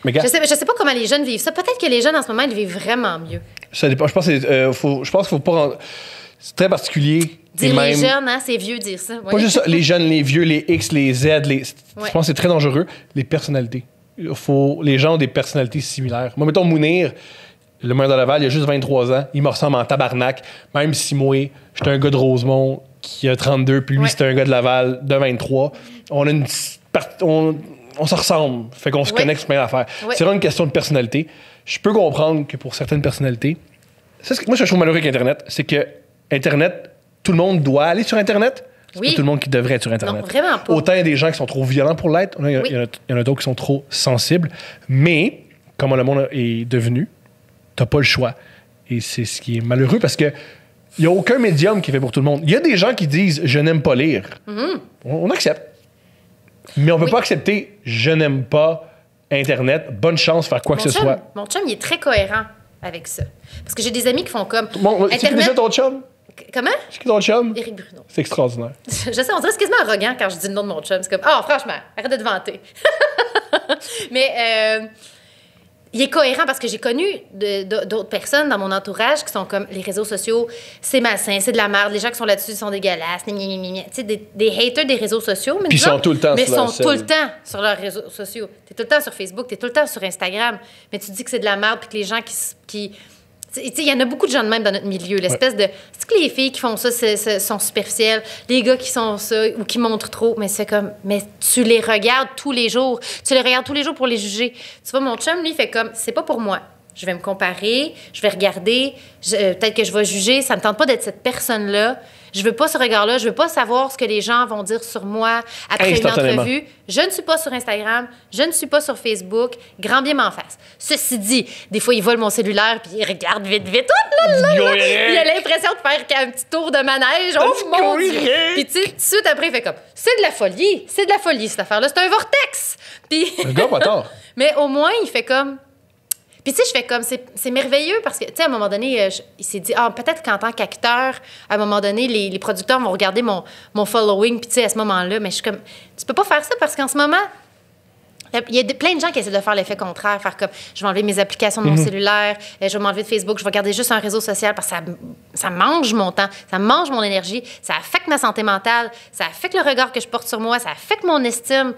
Mais gars, je sais pas comment les jeunes vivent ça. Peut-être que les jeunes, en ce moment, ils vivent vraiment mieux. ça dépend. Je pense qu'il faut pas rendre... C'est très particulier. Dire Et les même- jeunes, hein, c'est vieux de dire ça. Pas juste ça, les jeunes, les vieux, les X, les Z, Ouais. je pense que c'est très dangereux. Les personnalités. Les gens ont des personnalités similaires. Moi, mettons Mounir, le maire de Laval, il a juste 23 ans. Il me ressemble en tabarnak. Même si moi, j'étais un gars de Rosemont qui a 32, puis lui, Ouais. c'était un gars de Laval de 23. On a une on se ressemble. Fait qu'on se Ouais. connecte sur plein d'affaires. Ouais. C'est vraiment une question de personnalité. Je peux comprendre que pour certaines personnalités, moi, ce que je trouve malheureux avec Internet, c'est que Internet, tout le monde doit aller sur Internet. C'est Oui. pas tout le monde qui devrait être sur Internet. Non, vraiment pas. Autant il y a des gens qui sont trop violents pour l'être, il y en a- Oui. il y en a d'autres qui sont trop sensibles. Mais, comme le monde est devenu, t'as pas le choix. Et c'est ce qui est malheureux parce que il n'y a aucun médium qui est fait pour tout le monde. Il y a des gens qui disent « je n'aime pas lire On accepte. Mais on ne peut Oui. pas accepter « je n'aime pas Internet ». Bonne chance de faire quoi que ce soit. Mon chum, il est très cohérent avec ça. Parce que j'ai des amis qui font comme... Bon, c'est qui Internet... déjà ton chum? Comment? C'est qui ton chum? Éric Bruno. C'est extraordinaire. Je sais, on dirait que c'est quasiment arrogant quand je dis le nom de mon chum. C'est comme, oh, franchement, arrête de te vanter. Mais il est cohérent parce que j'ai connu d'autres personnes dans mon entourage qui sont comme, les réseaux sociaux, c'est malsain, c'est de la merde, les gens qui sont là-dessus sont dégueulasses, tu sais, des haters des réseaux sociaux. Mais Puis ils disons, sont tout le temps mais sur leur sont tout le cell. temps sur leurs réseaux sociaux. T'es tout le temps sur Facebook, t'es tout le temps sur Instagram, mais tu dis que c'est de la merde puis que les gens qui tu sais, il y en a beaucoup de gens de même dans notre milieu. L'espèce de... C'est que les filles qui font ça sont superficielles. Les gars qui sont ça ou qui montrent trop, mais c'est comme... Mais tu les regardes tous les jours. Tu les regardes tous les jours pour les juger. Tu vois, mon chum, lui, il fait comme... C'est pas pour moi. Je vais me comparer, je vais regarder, peut-être que je vais juger. Ça me tente pas d'être cette personne-là. Je veux pas ce regard-là. Je veux pas savoir ce que les gens vont dire sur moi après une Instantanément. entrevue. Je ne suis pas sur Instagram, je ne suis pas sur Facebook. Grand bien m'en face. Ceci dit, des fois, il vole mon cellulaire puis il regarde vite, vite. Oh là là! Il a l'impression de faire un petit tour de manège. Oh mon Dieu! Puis tu sais, tout de suite après, il fait comme, c'est de la folie cette affaire-là. C'est un vortex! Puis... Le gars, pas tort. Mais au moins, il fait comme... Puis, tu sais, je fais comme, c'est merveilleux parce que, tu sais, à un moment donné, il s'est dit, peut-être qu'en tant qu'acteur, à un moment donné, les producteurs vont regarder mon following, puis, tu sais, à ce moment-là, mais je suis comme, tu peux pas faire ça parce qu'en ce moment, il y a plein de gens qui essaient de faire l'effet contraire, faire comme, je vais enlever mes applications de mon cellulaire, je vais m'enlever de Facebook, je vais garder juste un réseau social parce que ça mange mon temps, ça mange mon énergie, ça affecte ma santé mentale, ça affecte le regard que je porte sur moi, ça affecte mon estime.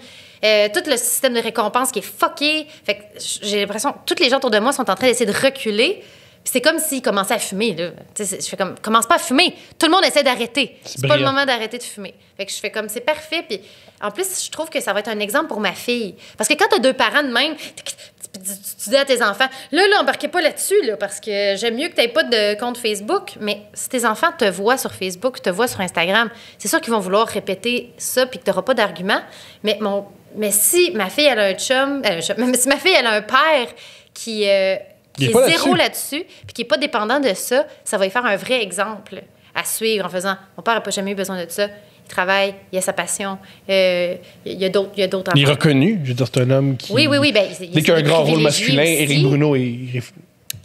Tout le système de récompense qui est fucké. Fait que j'ai l'impression que toutes les gens autour de moi sont en train d'essayer de reculer. Puis c'est comme s'ils commençaient à fumer. Là. Je fais comme, commence pas à fumer. Tout le monde essaie d'arrêter. C'est pas le brillant. moment d'arrêter de fumer. Fait que je fais comme, c'est parfait. Puis en plus, je trouve que ça va être un exemple pour ma fille. Parce que quand t'as deux parents de même, tu dis à tes enfants, là, embarquez pas là-dessus, là, parce que j'aime mieux que t'aies pas de compte Facebook. Mais si tes enfants te voient sur Facebook, te voient sur Instagram, c'est sûr qu'ils vont vouloir répéter ça puis que t'auras pas d'argument. Mais si ma fille, elle a un chum, si ma fille, elle a un père qui est zéro là-dessus, puis qui n'est pas dépendant de ça, ça va lui faire un vrai exemple à suivre en faisant « Mon père n'a pas jamais eu besoin de ça. Il travaille, il a sa passion. Il y a d'autres enfants. » Il est reconnu. Je veux dire, c'est un homme qui... Oui. Ben, Dès qu'il y a un grand rôle masculin, Éric Bruno est...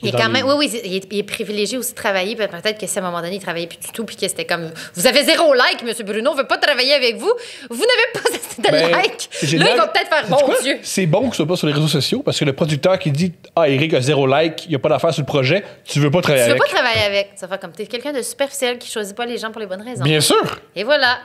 Il est quand même, il est privilégié aussi de travailler. Peut-être que si à un moment donné, il travaillait plus du tout, puis que c'était comme, vous avez 0 like, M. Bruno, on veut pas travailler avec vous. Vous n'avez pas assez de like. Là, il va peut-être faire, bon Dieu. C'est bon que ce soit pas sur les réseaux sociaux, parce que le producteur qui dit « Ah, Éric a 0 like, il n'y a pas d'affaire sur le projet », tu veux pas travailler Tu veux avec. pas travailler avec. Ça va comme, t'es quelqu'un de superficiel qui choisit pas les gens pour les bonnes raisons. Bien sûr! Et voilà.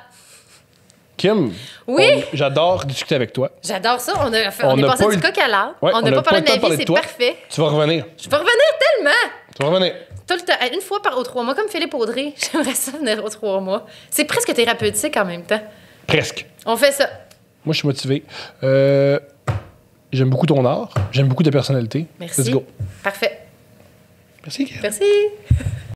Kim, Oui? j'adore discuter avec toi. J'adore ça. On est n'a passé pas du eu- coq à l'âne. Ouais, on n'a pas parlé de ma vie, c'est toi. parfait. Tu vas revenir. Je peux revenir tellement. Tu vas revenir. Tout le temps. Une fois aux 3 mois, comme Philippe Audrey. J'aimerais ça venir aux 3 mois. C'est presque thérapeutique en même temps. Presque. On fait ça. Moi, je suis motivé. J'aime beaucoup ton art. J'aime beaucoup ta personnalité. Merci. Let's go. Parfait. Merci, Kim. Merci.